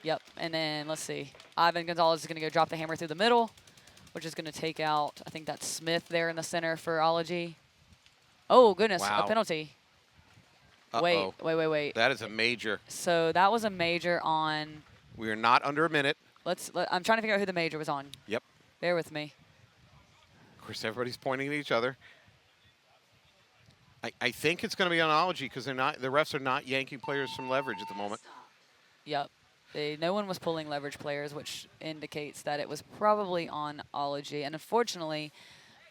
Yep, and then let's see. Ivan Gonzalez is going to go drop the hammer through the middle, which is going to take out, I think that's Smith there in the center for Ology. Oh, goodness, Wow. a penalty. Uh-oh. Wait. That is a major. So that was a major on, We are not under a minute. I'm trying to figure out who the major was on. Yep. Bear with me. Of course, everybody's pointing at each other. I think it's going to be on Ology because the refs are not yanking players from leverage at the moment. Yep. No one was pulling leverage players, which indicates that it was probably on Ology. And unfortunately,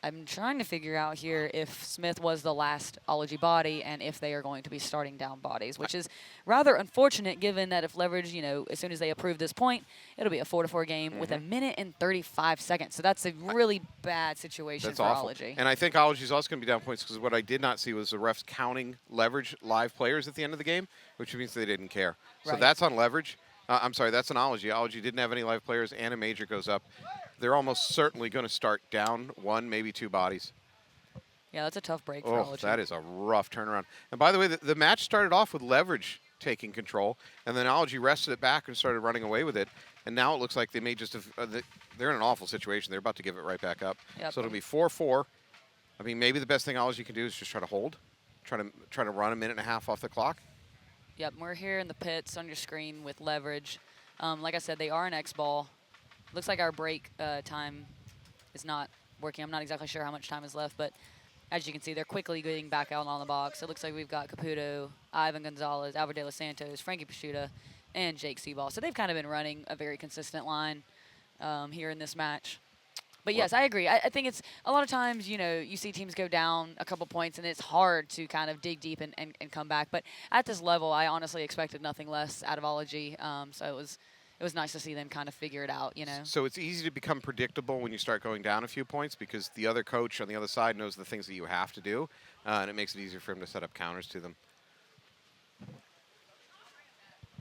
I'm trying to figure out here if Smith was the last Ology body and if they are going to be starting down bodies, which is rather unfortunate given that if leverage, as soon as they approve this point, it'll be a 4-4 game with a minute and 35 seconds. So that's a really bad situation That's for awful. Ology. And I think Ology's also going to be down points because what I did not see was the refs counting leverage live players at the end of the game, which means they didn't care. So Right. that's on leverage. I'm sorry, that's on Ology. Ology didn't have any live players, and a major goes up. They're almost certainly going to start down 1, maybe 2 bodies. Yeah, that's a tough break for Oh, Ology. that is a rough turnaround. And by the way, the match started off with leverage taking control, and then Ology wrested it back and started running away with it. And now it looks like they may just have, they're in an awful situation. They're about to give it right back up. Yep. So it'll be 4-4. I mean, maybe the best thing Ology can do is just try to hold, try to run a minute and a half off the clock. Yep, we're here in the pits on your screen with leverage. Like I said, they are an X-ball. Looks like our break time is not working. I'm not exactly sure how much time is left, but as you can see, they're quickly getting back out on the box. It looks like we've got Caputo, Ivan Gonzalez, Albert De Los Santos, Frankie Pasciuta, and Jake Seaball. So they've kind of been running a very consistent line here in this match. But yes, I agree. I think it's a lot of times, you see teams go down a couple points, and it's hard to kind of dig deep and come back. But at this level, I honestly expected nothing less out of Ology. So it was nice to see them kind of figure it out, So it's easy to become predictable when you start going down a few points because the other coach on the other side knows the things that you have to do, and it makes it easier for him to set up counters to them.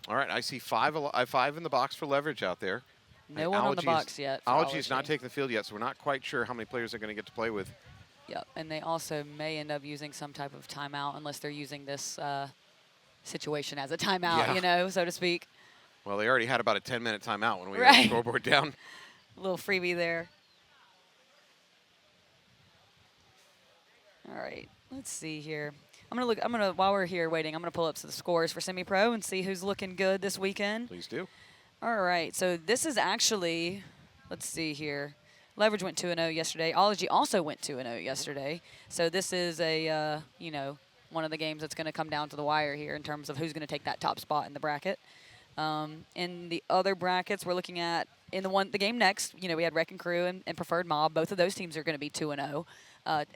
All right, I see 5 in the box for leverage out there. No one on the box yet. Ology's not taking the field yet, so we're not quite sure how many players they're going to get to play with. Yep, and they also may end up using some type of timeout unless they're using this situation as a timeout, Yeah. so to speak. Well, they already had about a 10-minute timeout when we had Right. the scoreboard down. A little freebie there. All right, let's see here. While we're here waiting, I'm gonna pull up the scores for semi-pro and see who's looking good this weekend. Please do. All right, so this is actually, let's see here. Leverage went 2-0 yesterday. Ology also went 2-0 yesterday. So this is a, one of the games that's going to come down to the wire here in terms of who's going to take that top spot in the bracket. In the other brackets, we're looking at the game next. We had Wreck and Crew and Preferred Mob. Both of those teams are going to be 2-0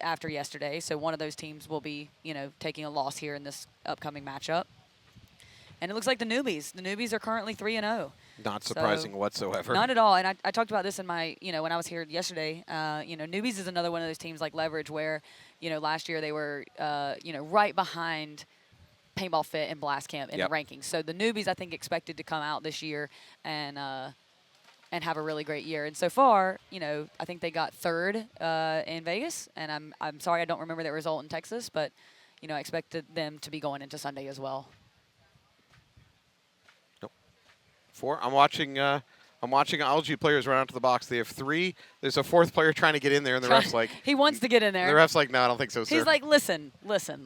after yesterday. So one of those teams will be, taking a loss here in this upcoming matchup. And it looks like the newbies are currently 3-0. Not surprising So, whatsoever. Not at all. And I talked about this in my, when I was here yesterday. Newbies is another one of those teams like Leverage where, last year they were, right behind Paintball Fit and Blast Camp in the rankings. So the newbies, I think, expected to come out this year and have a really great year. And so far, I think they got 3rd in Vegas. And I'm sorry I don't remember that result in Texas, but, I expected them to be going into Sunday as well. 4. I'm watching Ology players run out to the box. They have 3. There's a 4th player trying to get in there, and the ref's like, he wants to get in there. The ref's like, no, I don't think so, sir. He's like, listen, let's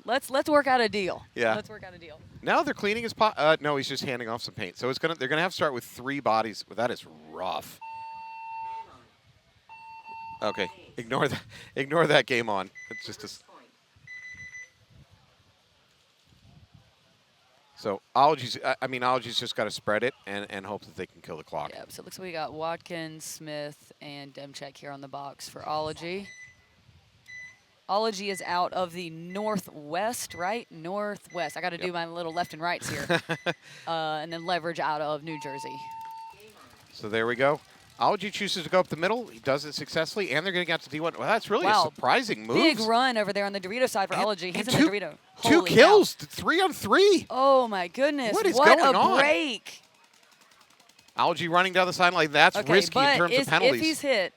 work out a deal. Yeah. Let's work out a deal. Now they're cleaning his pot. No, he's just handing off some paint. So they're gonna have to start with 3 bodies. Well, that is rough. Okay, ignore that game on. It's just a. So Ology's just got to spread it and hope that they can kill the clock. Yeah, so it looks like we got Watkins, Smith, and Demchek here on the box for Ology. Ology is out of the northwest, right? Northwest. I got to do my little left and rights here. And then Leverage out of New Jersey. So there we go. Ology chooses to go up the middle. He does it successfully, and they're getting out to D1. Well, that's really a Wow. surprising move. Big run over there on the Dorito side for Ology. He's in the Dorito. Two Holy kills, cow. 3 on 3. Oh, my goodness. What is what going a on? break. Ology running down the sideline. That's Okay, risky but in terms of if penalties. he's hit,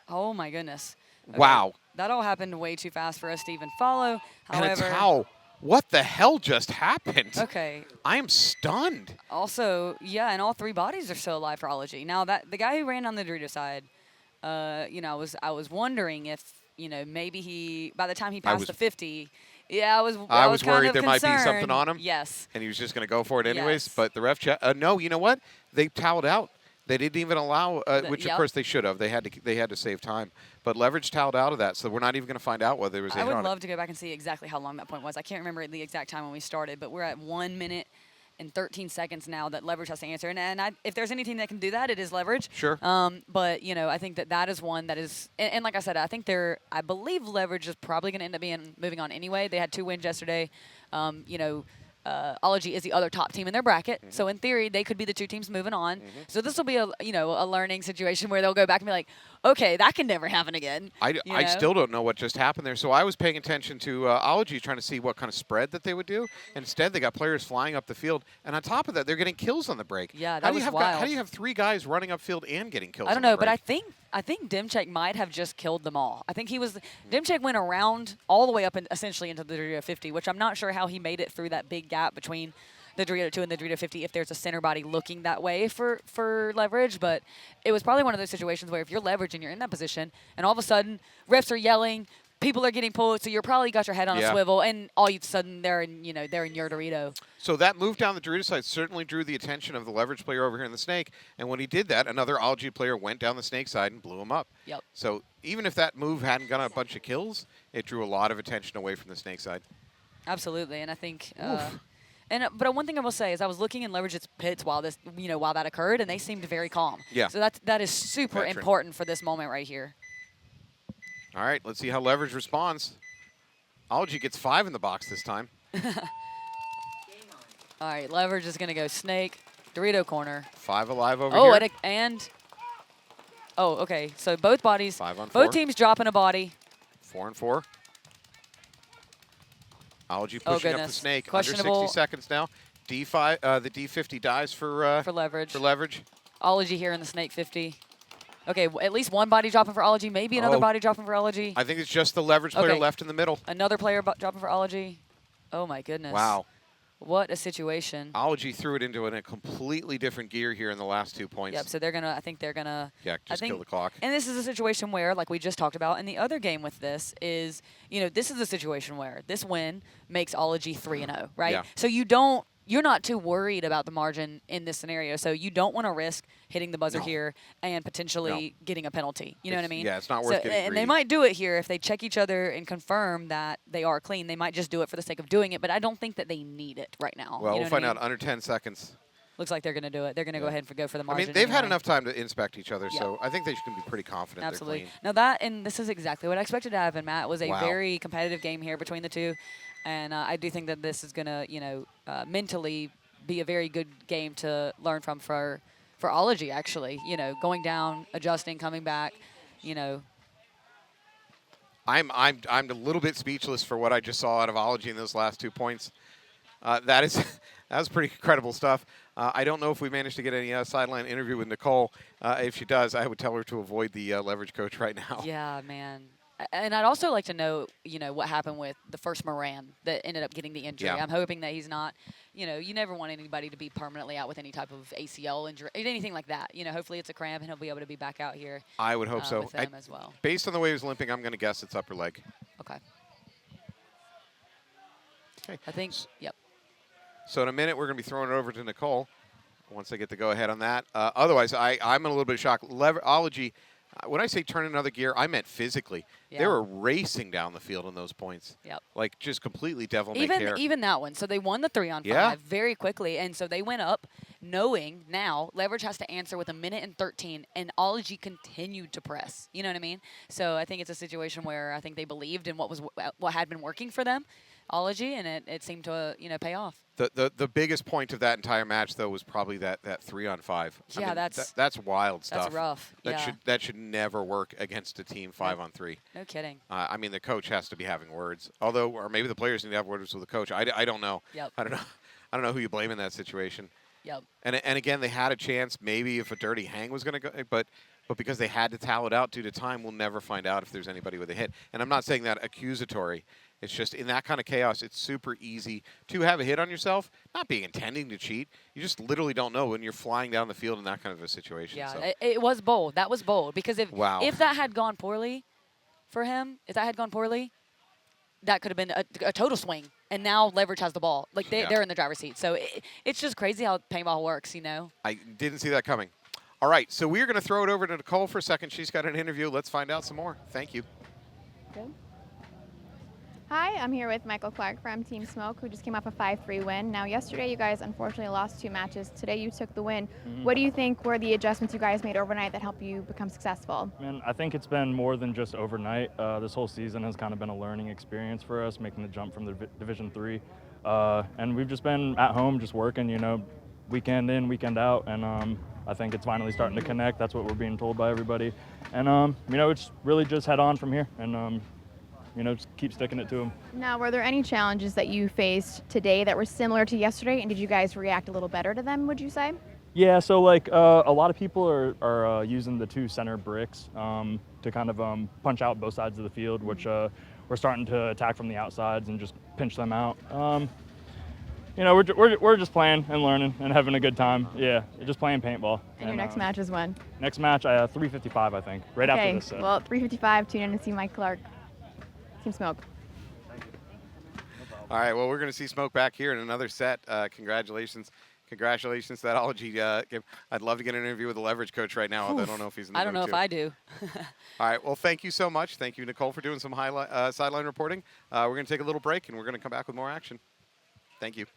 oh, my goodness. Okay, Wow. That all happened way too fast for us to even follow. And it's However, how. What the hell just happened? okay. I am stunned. Also, yeah, and all 3 bodies are still alive for Ology. Now, that the guy who ran on the Dorito side, you know, I was wondering if, you know, maybe he, by the time he passed the 50, yeah, I was kind worried of there might be something concerned. on him. Yes. And he was just going to go for it anyways. Yes. But the ref no, you know what? They toweled out. They didn't even allow, which of yep. course they should have. They had to save time. But Leverage toweled out of that, so we're not even going to find out whether there was a I hit would on love to go back and see exactly how long that point was. I can't remember the exact time when we started, but we're at 1 minute and 13 seconds now that Leverage has to answer. And if there's anything that can do that, it is Leverage. Sure. But, you know, I think that is one that is, and like I said, I think I believe Leverage is probably going to end up moving on anyway. They had 2 wins yesterday. You know, Ology is the other top team in their bracket, so in theory they could be the 2 teams moving on. So this will be a learning situation where they'll go back and be like, okay, that can never happen again. I still don't know what just happened there. So I was paying attention to Ology, trying to see what kind of spread that they would do. And instead, they got players flying up the field, and on top of that, they're getting kills on the break. Yeah, that how do was you have wild. How do you have 3 guys running upfield and getting kills? I don't on know, the but I break? think Dimchek might have just killed them all. I think Dimchek went around all the way up essentially into the Dorito 50, which I'm not sure how he made it through that big gap between the Dorito 2 and the Dorito 50 if there's a center body looking that way for Leverage. But it was probably one of those situations where if you're Leverage and you're in that position and all of a sudden refs are yelling, people are getting pulled, so you're probably got your head on a swivel, and all of a sudden they're in your Dorito. So that move down the Dorito side certainly drew the attention of the Leverage player over here in the Snake. And when he did that, another Ology player went down the Snake side and blew him up. Yep. So even if that move hadn't gotten a bunch of kills, it drew a lot of attention away from the Snake side. Absolutely, and I think. But one thing I will say is I was looking in Leverage's pits while that occurred, and they seemed very calm. Yeah. So that is super Veteran. important for this moment right here. All right, let's see how Leverage responds. Ology gets 5 in the box this time. Game on. All right, Leverage is going to go Snake, Dorito corner. 5 alive over Oh, here. okay. So both bodies, 5 on 4. both teams dropping a body. 4 and 4. Ology pushing Oh, up the goodness. Snake. Under Questionable. 60 seconds now. D5, the D50 dies for Leverage. For Leverage. Ology here in the Snake 50. Okay, at least one body dropping for Ology. Maybe another body dropping for Ology. I think it's just the Leverage player Okay. left in the middle. Another player dropping for Ology. Oh, my goodness. Wow. What a situation. Ology threw it into a completely different gear here in the last 2 points. Yep, so I think they're going to. Yeah, just kill the clock. And this is a situation where, like we just talked about, and the other game with this is, this is a situation where this win makes Ology 3-0, right? Yeah. So you're not too worried about the margin in this scenario. So you don't want to risk hitting the buzzer here and potentially getting a penalty. You know what I mean? Yeah, it's not worth getting And they greedy. might do it here if they check each other and confirm that they are clean. They might just do it for the sake of doing it, but I don't think that they need it right now. Well, You know we'll what find I out mean? under 10 seconds. Looks like they're going to do it. They're going to go ahead and go for the I margin. mean, they've had anyway. enough time to inspect each other, Yeah. so I think they can be pretty confident Absolutely. they're Now this is exactly what I expected to happen, Matt. It was a Wow. very competitive game here between the two, and I do think that this is going to, mentally be a very good game to learn from for Ology. Actually, going down, adjusting, coming back, I'm a little bit speechless for what I just saw out of Ology in those last 2 points. That was pretty incredible stuff. I don't know if we managed to get any sideline interview with Nicole. If she does, I would tell her to avoid the Leverage coach right now. Yeah, man. And I'd also like to know, what happened with the first Moran that ended up getting the injury. Yeah. I'm hoping that he's not, you never want anybody to be permanently out with any type of ACL injury, anything like that. Hopefully it's a cramp and he'll be able to be back out here. I would hope so. With them as well. Based on the way he was limping, I'm going to guess it's upper leg. Okay. Okay. I think, yep. So in a minute, we're going to be throwing it over to Nicole once I get the go-ahead on that. Otherwise, I'm in a little bit of shock. Ology, when I say turn another gear, I meant physically. Yeah. They were racing down the field in those points. Yep. Like just completely devil-may-care. Even that one. So they won the 3-on-5 Yeah. very quickly, and so they went up knowing now Leverage has to answer with 1:13, and Ology continued to press. You know what I mean? So I think it's a situation where I think they believed in what had been working for them. Ology, and it seemed to pay off. The biggest point of that entire match, though, was probably that 3-on-5. Yeah, that's wild stuff. That's rough. That should never work against a team 5-on-3. No kidding. I mean, the coach has to be having words, or maybe the players need to have words with the coach. I don't know. Yep. I don't know who you blame in that situation. Yep. And again, they had a chance maybe if a dirty hang was going to go, but because they had to towel it out due to time, we'll never find out if there's anybody with a hit. And I'm not saying that accusatory. It's just in that kind of chaos, it's super easy to have a hit on yourself, not being intending to cheat. You just literally don't know when you're flying down the field in that kind of a situation. Yeah, so. it was bold. That was bold because if Wow. if that had gone poorly for him, that could have been a total swing. And now Leverage has the ball. Like they're in the driver's seat. So it's just crazy how paintball works, I didn't see that coming. All right, so we're going to throw it over to Nicole for a second. She's got an interview. Let's find out some more. Thank you. Good. Hi, I'm here with Michael Clark from Team Smoke, who just came off a 5-3 win. Now, yesterday you guys unfortunately lost 2 matches. Today you took the win. What do you think were the adjustments you guys made overnight that helped you become successful? Man, I think it's been more than just overnight. This whole season has kind of been a learning experience for us, making the jump from the Division III. And we've just been at home just working, weekend in, weekend out. And I think it's finally starting to connect. That's what we're being told by everybody. And, it's really just head on from here. And, just keep sticking it to them. Now, were there any challenges that you faced today that were similar to yesterday, and did you guys react a little better to them, would you say? Yeah, so like a lot of people are using the 2 center bricks to kind of punch out both sides of the field, which we're starting to attack from the outsides and just pinch them out. We're just playing and learning and having a good time. Yeah, just playing paintball. And your next match is when? Next match, 3:55, I think, right after this set. Well, 3:55, tune in to see Mike Clark. Team Smoke. All right, well, we're going to see Smoke back here in another set. Congratulations to that Ology game. I'd love to get an interview with the Leverage coach right now. I don't know if he's in the I don't know if I do. All right, well, thank you so much. Thank you, Nicole, for doing some sideline reporting. We're going to take a little break, and we're going to come back with more action. Thank you.